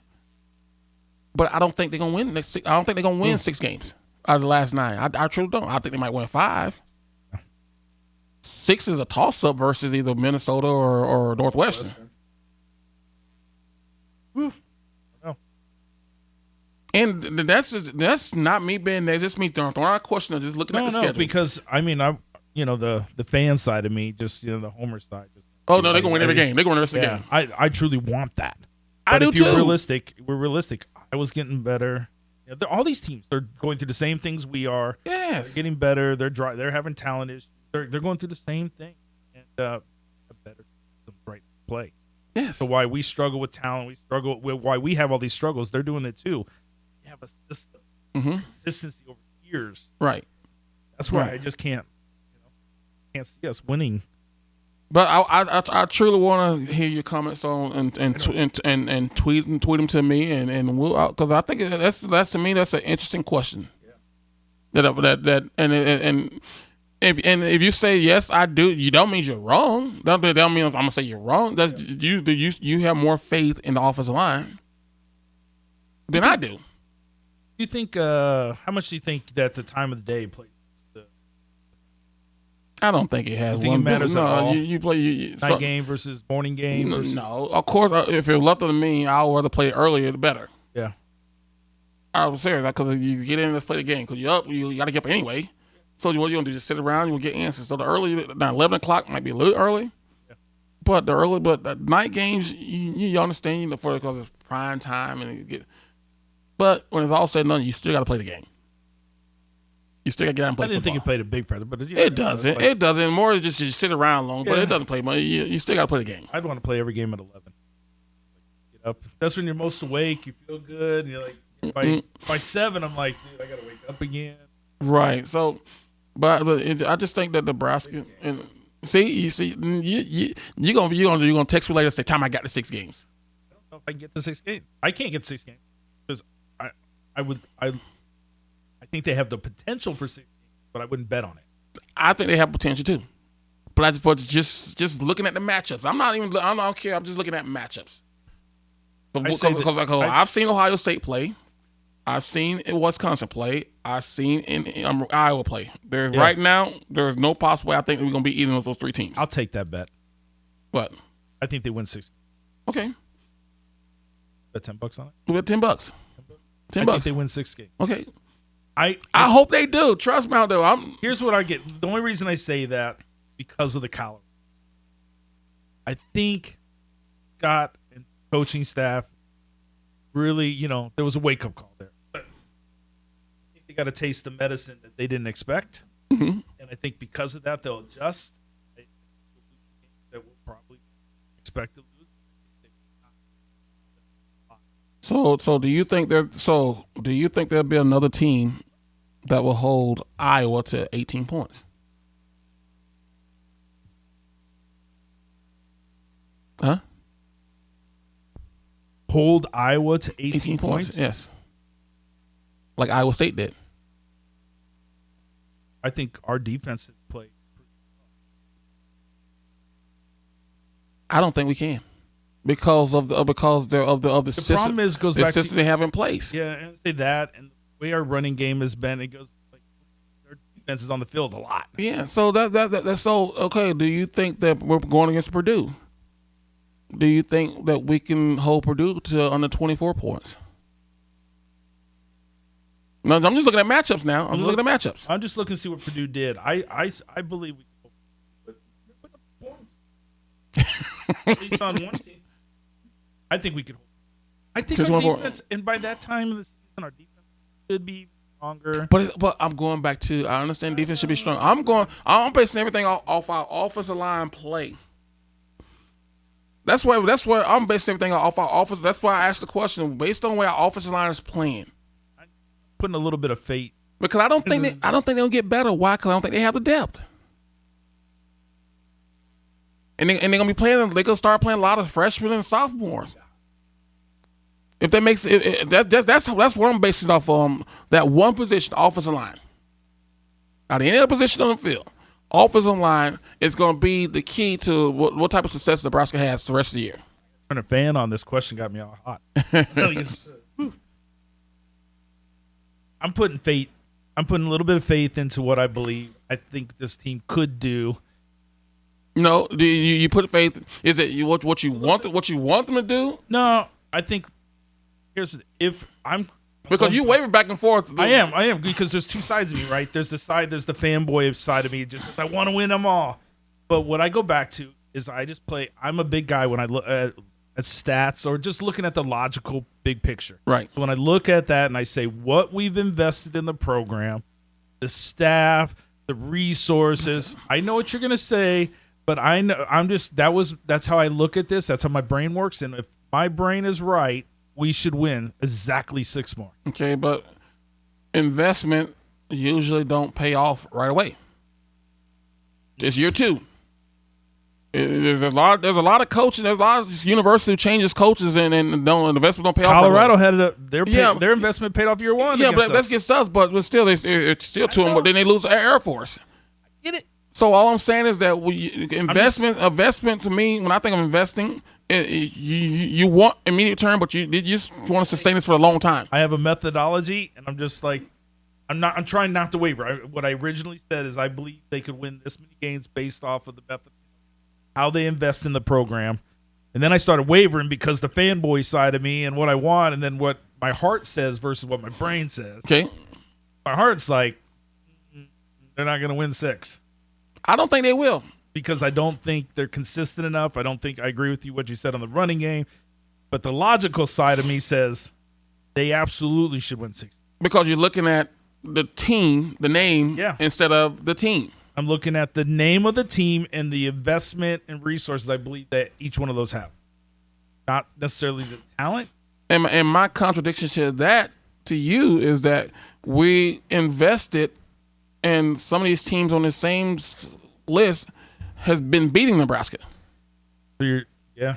But I don't think they're gonna win next. I don't think they're gonna win 6 games out of the last 9. I truly don't. I think they might win 5. 6 is a toss up versus either Minnesota or Northwestern. And that's not me being there. Just me throwing out a question or just looking at the schedule. Because I mean, the fan side of me, just the homer side. Just, they're gonna win every game. They're gonna win the rest of the game. I truly want that. I but do if you're too. We're realistic. I was getting better. All these teams, they're going through the same things we are. Yes, they're getting better. They're having talent issues. They're going through the same thing, and a better system, right play. Yes. So why we struggle with talent, we struggle with why we have all these struggles. They're doing it too. We have a system, consistency over years. Right. That's why I just can't see us winning. But I truly want to hear your comments on and tweet them to me and we'll, because I think that's to me that's an interesting question. Yeah. That and if you say yes I do, you don't mean you're wrong. That don't mean I'm gonna say you're wrong. That's you have more faith in the offensive line than I do. You think how much do you think that the time of the day plays? I don't think it has. You think it matters at all? You play night game versus morning game. No, of course. If it was left to me, I would rather play it earlier the better. Yeah, I was serious because you get in, let's play the game. Because you're up, you got to get up anyway. So what you gonna do? Just sit around, you will get answers. So the early, now 11 o'clock might be a little early, but the night games, you understand, because it's prime time and but when it's all said and done, you still got to play the game. You still got to get out and play football. I didn't think it played a big factor, but it doesn't. It doesn't. More is just you sit around long, but it doesn't play much. You still got to play the game. I'd want to play every game at 11. Get up. That's when you're most awake. You feel good. And you're like, by 7, I'm like, dude, I got to wake up again. Right. So, but I just think that Nebraska and you're gonna text me later and say, "Tom, I got the 6 games." I don't know if I can get the 6 games. I can't get 6 games because I think they have the potential for 6 games, but I wouldn't bet on it. I think they have potential too, but just looking at the matchups, I don't care. I'm just looking at matchups. Because I've seen Ohio State play, I've seen Wisconsin play, I've seen in Iowa play. Right now, there's no possible way I think we're gonna be either of those 3 teams. I'll take that bet. What? I think they win 6. Okay. Bet $10 on it. We got $10. $10. I think they win 6 games. Okay. I hope they do. Trust me, out there. Here's what I get. The only reason I say that because of the caliber. I think Scott and coaching staff really, there was a wake up call there. But I think they got a taste of medicine that they didn't expect, and I think because of that they'll adjust. That will probably expect to lose. So do you think there'll be another team that will hold Iowa to 18 points? Huh? Hold Iowa to 18 points? Yes. Like Iowa State did. I think our defense has played pretty well. I don't think we can. Because of the system. Problem is goes back the system they have in place. Yeah, and say that, and the way our running game has been, it goes like their defense is on the field a lot. Yeah, so that's so okay. Do you think that we're going against Purdue? Do you think that we can hold Purdue to under 24 points? No, I'm just looking at matchups now. I'm just looking to see what Purdue did. I believe we can put up points. At least on one team. I think we could hold. I think our defense, and by that time of the season, our defense should be stronger. But I'm going back to, I understand defense should be strong. I'm basing everything off our offensive line play. That's why I'm basing everything off our offense. That's why I asked the question based on where our offensive line is playing. Putting a little bit of faith. Because I don't think they'll get better. Why? Because I don't think they have the depth. And they're gonna be playing. They're gonna start playing a lot of freshmen and sophomores. If that makes it, that's what I'm basing off that one position, offensive line. Out of any other position on the field, offensive line is going to be the key to what type of success Nebraska has the rest of the year. Turn a fan on, this question got me all hot. I'm putting faith. I'm putting a little bit of faith into what I believe I think this team could do. No, do you put faith? Is it what you want them to do? No, I think because you waver back and forth. I am because there's two sides of me, right? There's the fanboy side of me, just I want to win them all. But what I go back to is I'm a big guy when I look at stats or just looking at the logical big picture. Right. So when I look at that and I say what we've invested in the program, the staff, the resources, I know what you're going to say, but I know that's how I look at this. That's how my brain works. And if my brain is right, we should win exactly 6 more. Okay, but investment usually don't pay off right away. It's year 2. There's a lot of coaching. There's a lot of university who changes coaches and investment don't pay off. Colorado had their investment paid off year 1. Yeah, but that's against us. But still, it's still to them. But then they lose the Air Force. Get it? So all I'm saying is that investment to me, when I think of investing, you want immediate return, but you just want to sustain this for a long time. I have a methodology, and I'm just like, I'm trying not to waver. What I originally said is I believe they could win this many games based off of the method, how they invest in the program. And then I started wavering because the fanboy side of me and what I want, and then what my heart says versus what my brain says. Okay. My heart's like, they're not going to win 6. I don't think they will. Because I don't think they're consistent enough. I don't think I agree with you what you said on the running game. But the logical side of me says they absolutely should win 6. Because you're looking at the team, the name, instead of the team. I'm looking at the name of the team and the investment and resources I believe that each one of those have. Not necessarily the talent. And my contradiction to you is that we invested in some of these teams on the same list has been beating Nebraska. Yeah.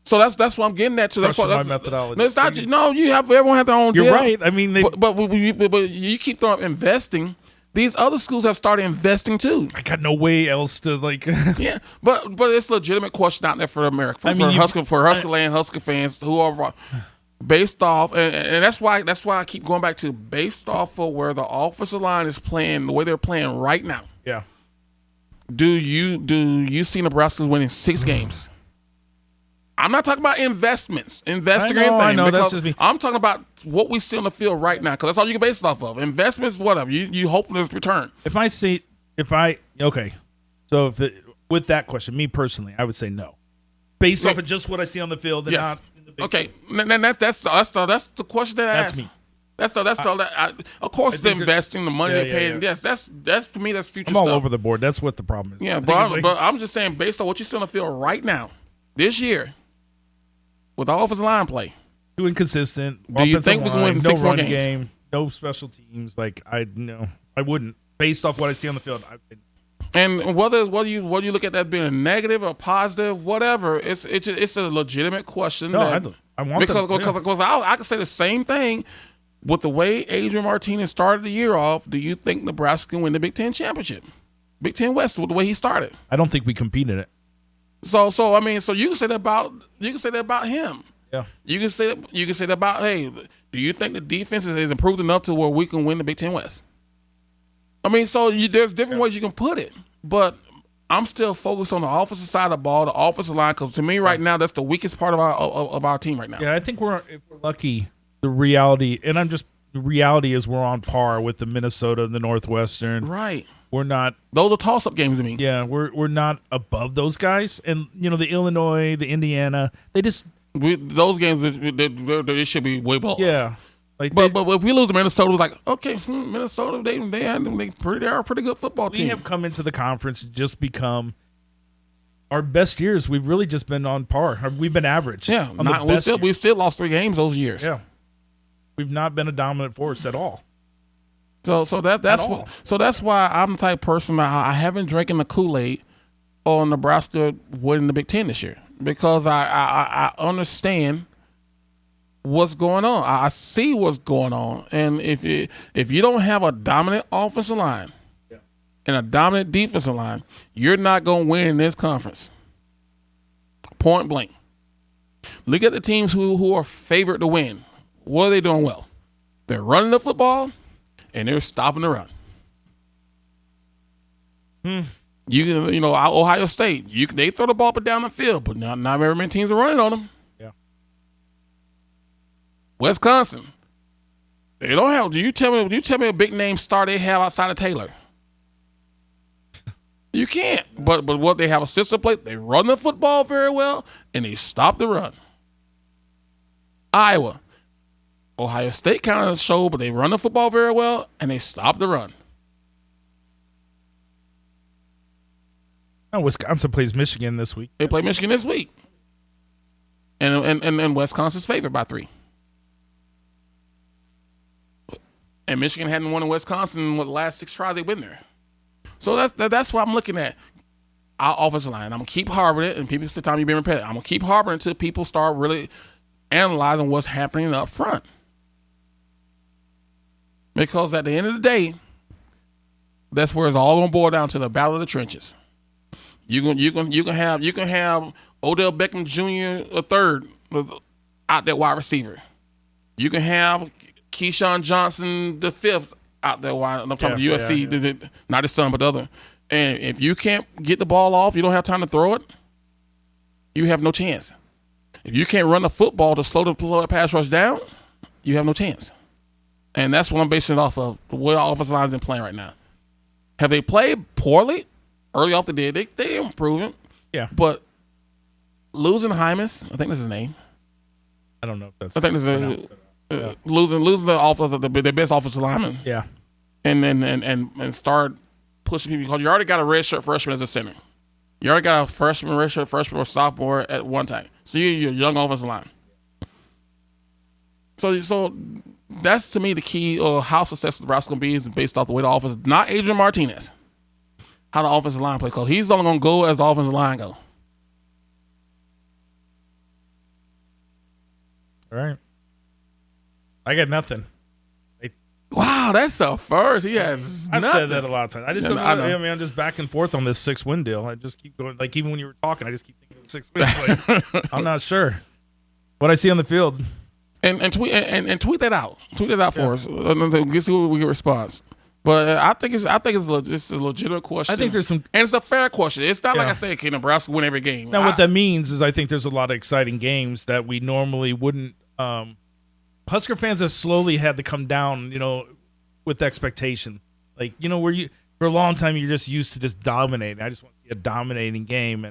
So that's what I'm getting at. That's my methodology. It's not. No, everyone has their own. You're right. I mean, but you keep throwing investing. These other schools have started investing too. I got no way else to like. Yeah, but it's a legitimate question out there for America, for Husker Land, Husker fans who are based off, and that's why I keep going back to based off of where the offensive line is playing, the way they're playing right now. Yeah. Do you see Nebraska winning 6 games? I'm not talking about investing or anything. I know that's just me. I'm talking about what we see on the field right now, because that's all you can base it off of. Investments, whatever. You hope there's return. With that question, me personally, I would say no, based off of just what I see on the field. And yes. Not in the big okay. That's the question that I asked. That's me. Of course, they're investing the money they're paying. Yeah. Yes, that's for me. That's future I'm stuff. all over the board. That's what the problem is. Yeah, but I'm just saying, based on what you see on the field right now, this year, with the offensive line play, too inconsistent. Do you think we can win 6 more games? Game, no special teams. Like I wouldn't. Based off what I see on the field, and whether you look at that being a negative or positive, whatever, it's a legitimate question. No, I want because I could say the same thing. With the way Adrian Martinez started the year off, do you think Nebraska can win the Big Ten championship? Big Ten West with the way he started. I don't think we compete in it. So you can say that about him. Yeah. You can say that about, hey, do you think the defense is improved enough to where we can win the Big Ten West? I mean, there's different ways you can put it, but I'm still focused on the offensive side of the ball, the offensive line, because to me right now that's the weakest part of our team right now. Yeah, I think if we're lucky. The reality is we're on par with the Minnesota and the Northwestern. Right. We're not. Those are toss-up games to me. Yeah, we're not above those guys. And, the Illinois, the Indiana, those games, they should be way below. Yeah. Like, But if we lose to Minnesota, it's like, okay, Minnesota, they are a pretty good football team. we have come into the conference and just become our best years. We've really just been on par. We've been average. Yeah, on the best years. we've still lost 3 games those years. Yeah, we've not been a dominant force at all. So that's why I'm the type of person that I haven't drinking the Kool-Aid on Nebraska winning the Big Ten this year, because I understand what's going on. I see what's going on, and if you don't have a dominant offensive line and a dominant defensive line, you're not going to win in this conference. Point blank. Look at the teams who are favored to win. What are they doing well? They're running the football and they're stopping the run. Ohio State, they throw the ball up and down the field, but not very many teams are running on them. Yeah. Wisconsin, they don't have. You tell me a big name star they have outside of Taylor. You can't. But what they have a system play, they run the football very well and they stop the run. Iowa, Ohio State kind of showed, but they run the football very well and they stop the run. Oh, Wisconsin plays Michigan this week. They play Michigan this week, and Wisconsin's favored by 3. And Michigan hadn't won in Wisconsin the last 6 tries they've been there. So that's what I'm looking at. Our offensive line. I'm gonna keep harboring it, and people say, "Tom, you've been repetitive." I'm gonna keep harboring until people start really analyzing what's happening up front. Because at the end of the day, that's where it's all gonna boil down to the battle of the trenches. You can have Odell Beckham Jr. a third out there wide receiver. You can have Keyshawn Johnson the 5th out there wide. I'm talking about USC, not his son, but the other. And if you can't get the ball off, you don't have time to throw it, you have no chance. If you can't run the football to slow the pass rush down, you have no chance. And that's what I'm basing it off of, the way our offensive line is playing right now. Have they played poorly? Early off the day, they improving. Yeah. But losing Hymas, I think that's his name. I don't know if that's. I think that's losing the best offensive lineman. Yeah. And start pushing people, because you already got a redshirt freshman as a center. You already got a redshirt freshman or sophomore at one time. So you're a young offensive line. So that's to me the key of how successful Nebraska going to be is based off the way the offense, not Adrian Martinez. How the offensive line play, because he's only going to go as the offensive line go. All right. I got nothing. Wow, that's a first. He has I've nothing. said that a lot of times. I just don't know. I mean, I'm just back and forth on this 6-win deal. I just keep going. Like, even when you were talking, I just keep thinking of 6 wins. Like, I'm not sure what I see on the field. And tweet that out. Tweet that out for us. Get see what we get response. But I think it's a legitimate question. I think there's some, and it's a fair question. It's not like I say, okay, Nebraska win every game. Now, what that means is I think there's a lot of exciting games that we normally wouldn't. Husker fans have slowly had to come down, with expectation. Like, where you for a long time you're just used to just dominating. I just want to see a dominating game,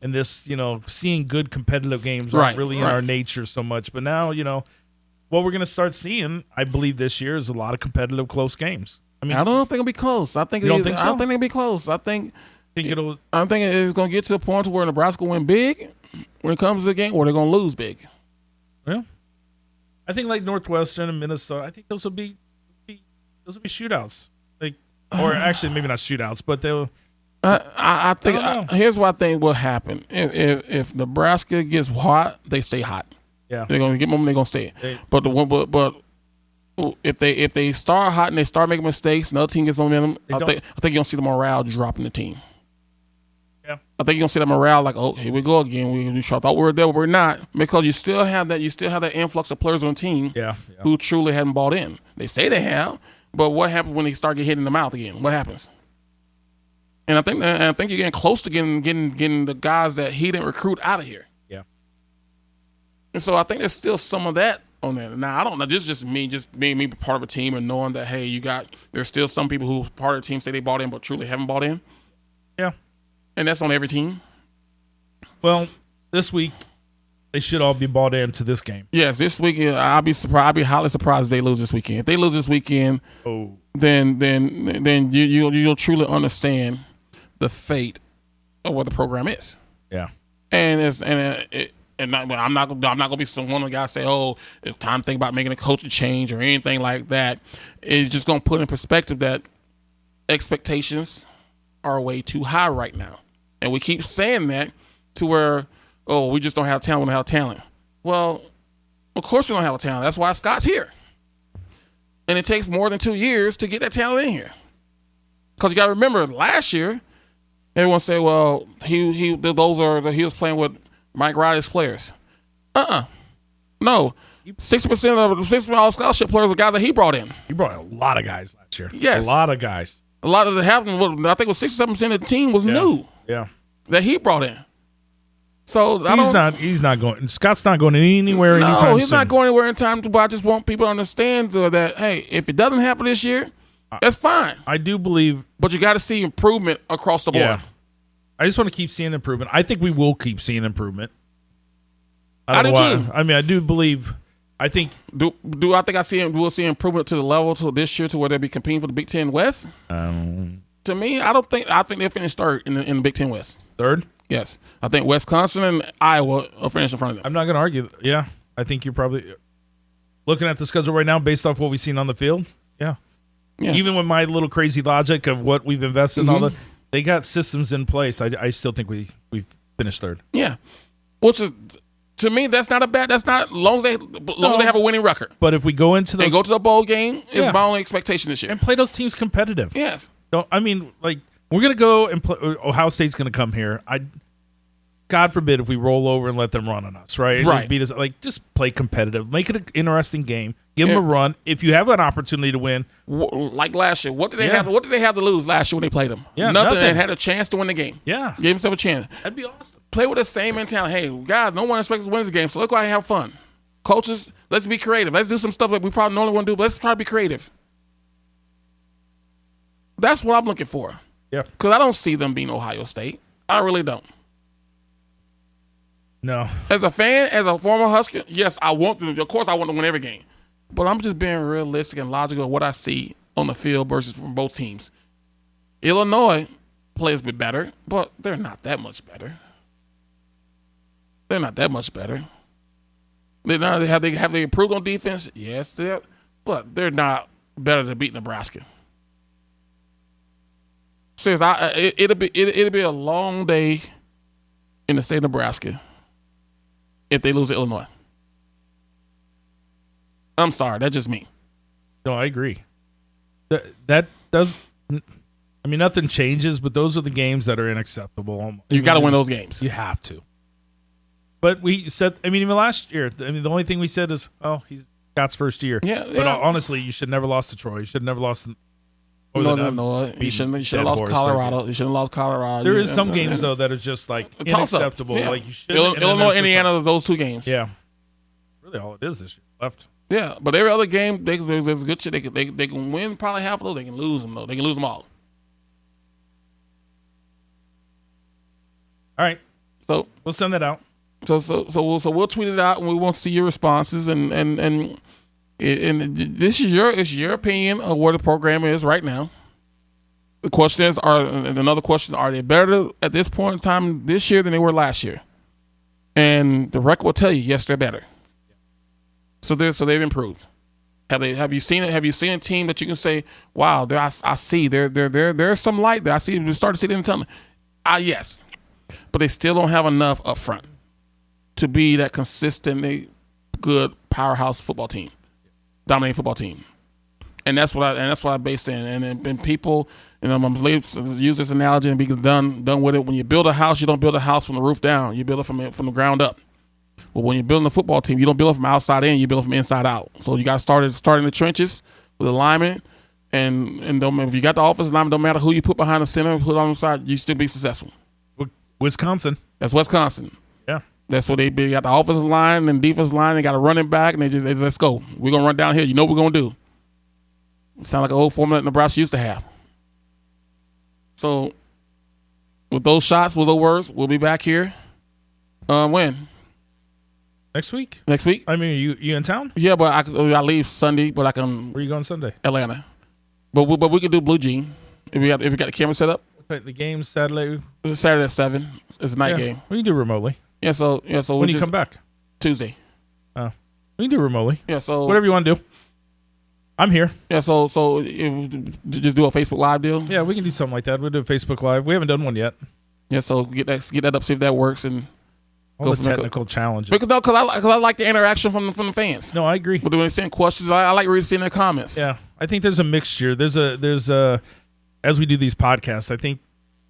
and this, seeing good competitive games aren't really in our nature so much. But now, what we're going to start seeing, I believe, this year is a lot of competitive, close games. I mean, I don't know if they're gonna be close. I think you don't think so? I think they're gonna be close. I think it'll. I think it's gonna get to a point where Nebraska win big when it comes to the game, or they're gonna lose big. Yeah, I think like Northwestern and Minnesota. I think those will be shootouts. Like, or actually maybe not shootouts, but they'll. I think here's what I think will happen. If Nebraska gets hot, they stay hot. Yeah, they're gonna get momentum. They're gonna stay. But if they start hot and they start making mistakes, another team gets momentum, I think you're gonna see the morale drop in the team. Yeah, I think you're gonna see that morale like, oh, here we go again. We thought we were there, but we're not, because you still have that influx of players on the team who truly haven't bought in. They say they have, but what happens when they start getting hit in the mouth again? What happens? And I think you're getting close to getting the guys that he didn't recruit out of here. Yeah. And so I think there's still some of that on there. Now, I don't know. This is just being me part of a team and knowing that, hey, there's still some people who part of the team say they bought in but truly haven't bought in. Yeah. And that's on every team. Well, this week They should all be bought into this game. Yes, this weekend I'll be surprised. I'll be highly surprised if they lose this weekend. If they lose this weekend, then you'll truly understand the fate of what the program is. Yeah, I'm not gonna be someone the guy say, oh, it's time to think about making a coaching change or anything like that. It's just gonna put in perspective that expectations are way too high right now, and we keep saying that to where, oh, we just don't have talent. We don't have talent. Well, of course we don't have a talent. That's why Scott's here, and it takes more than 2 years to get that talent in here. Because you got to remember, last year, everyone say, well, he was playing with Mike Riley's players. No. 60% of the all scholarship players are guys that he brought in. He brought a lot of guys last year. Yes. A lot of guys. A lot of the happening, I think it was 67% of the team was new. Yeah. That he brought in. So he's not going. Scott's not going anywhere anytime soon. No, he's not going anywhere in time. But I just want people to understand that, hey, if it doesn't happen this year, that's fine. I do believe. But you got to see improvement across the board. Yeah. I just want to keep seeing improvement. I think we will keep seeing improvement. I do too. I mean, I do believe. I think. Do I think we'll see improvement to the level to this year to where they'll be competing for the Big Ten West? To me, I think they'll finish third in the Big Ten West. Third? Yes. I think Wisconsin and Iowa will finish in front of them. I'm not going to argue. Yeah. I think you're probably looking at the schedule right now based off what we've seen on the field. Yeah. Yes. Even with my little crazy logic of what we've invested in all that, they got systems in place. I still think we've finished third. Yeah. Which is, to me, that's not long as they have a winning record. But if we go into those, and go to the bowl game, is my only expectation this year. And play those teams competitive. Yes. We're going to go and play. Ohio State's going to come here. God forbid if we roll over and let them run on us, right? Right. Just beat us. Just play competitive. Make it an interesting game. Give them a run. If you have an opportunity to win, like last year, what did they have? What did they have to lose last year when they played them? Yeah, nothing. They had a chance to win the game. Yeah, gave themselves a chance. That'd be awesome. Play with the same mentality. Hey, guys, no one expects us to win this game, so let's go out and have fun. Coaches, let's be creative. Let's do some stuff that we probably normally wouldn't do, but let's try to be creative. That's what I'm looking for. Yeah, because I don't see them being Ohio State. I really don't. No. As a fan, as a former Husker, yes, I want them. Of course, I want to win every game. But I'm just being realistic and logical of what I see on the field versus from both teams. Illinois plays a bit better, but they're not that much better. They're not that much better. Have they improved on defense? Yes, but they're not better than beat Nebraska. Seriously, it'll be a long day in the state of Nebraska if they lose to Illinois. I'm sorry, that's just me. No, I agree. That does. I mean, nothing changes, but those are the games that are unacceptable. You got to win those games. You have to. But we said, I mean, even last year, the only thing we said is, oh, he's Scott's first year. Yeah. But honestly, you should never lost to Troy. You should have never lost. No. You shouldn't have lost Colorado. You shouldn't have lost Colorado. There is some games though that are just like unacceptable. Yeah. Like you should. Illinois, Indiana, those two games. Yeah. Really, all it is this year left. Yeah, but every other game, there's good shit. They can win probably half of those. They can lose them though. They can lose them all. All right. So we'll send that out. So we'll tweet it out, and we want to see your responses. And this is your opinion of where the program is right now. The question is, another question: are they better at this point in time this year than they were last year? And the record will tell you, yes, they're better. So they've improved. Have you seen it? Have you seen a team that you can say, wow, I see there's some light there. I see. You start to see it in the tunnel. Yes, but they still don't have enough up front to be that consistently good powerhouse football team, dominating football team. And that's what I base in. And people, I'm going to use this analogy and be done with it. When you build a house, you don't build a house from the roof down. You build it from the ground up. But when you're building a football team, you don't build it from outside in. You build it from inside out. So you got to start in the trenches with alignment. And if you got the offensive lineman, don't matter who you put behind the center, put on the side, you still be successful. Wisconsin. That's Wisconsin. Yeah. That's what they got, the offensive line and defensive line. They got a running back, and they let's go. We're going to run down here. You know what we're going to do. Sound like an old formula that Nebraska used to have. So, with those shots, with those words, we'll be back here. When? Next week? Next week? I mean, you in town? Yeah, but I leave Sunday, but I can Where are you going Sunday? Atlanta. But we can do Blue Jean if we got the camera set up. The game's Saturday. It's Saturday at 7. It's a night game. We can do remotely. Yeah. So when do you come back? Tuesday. Oh, we can do remotely. Yeah. So whatever you want to do. I'm here. Yeah. So just do a Facebook Live deal. Yeah, we can do something like that. We'll do a Facebook Live. We haven't done one yet. Yeah. So get that up, see if that works, and all the technical challenges. Because I like the interaction from the fans. No, I agree. But when they send questions, I like reading seeing their comments. Yeah, I think there's a mixture. There's a as we do these podcasts, I think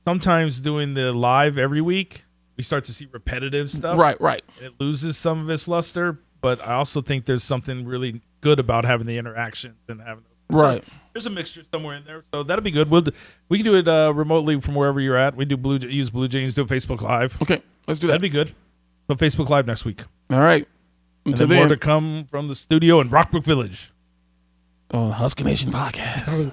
sometimes doing the live every week, we start to see repetitive stuff. Right. And it loses some of its luster, but I also think there's something really good about having the interaction and having right. There's a mixture somewhere in there, so that'll be good. We can do it remotely from wherever you're at. We do use Blue Jeans, do a Facebook Live. Okay, let's do that. That'd be good. So Facebook Live next week. All right. Until then, more to come from the studio in Rockbrook Village. Husky Nation Podcast.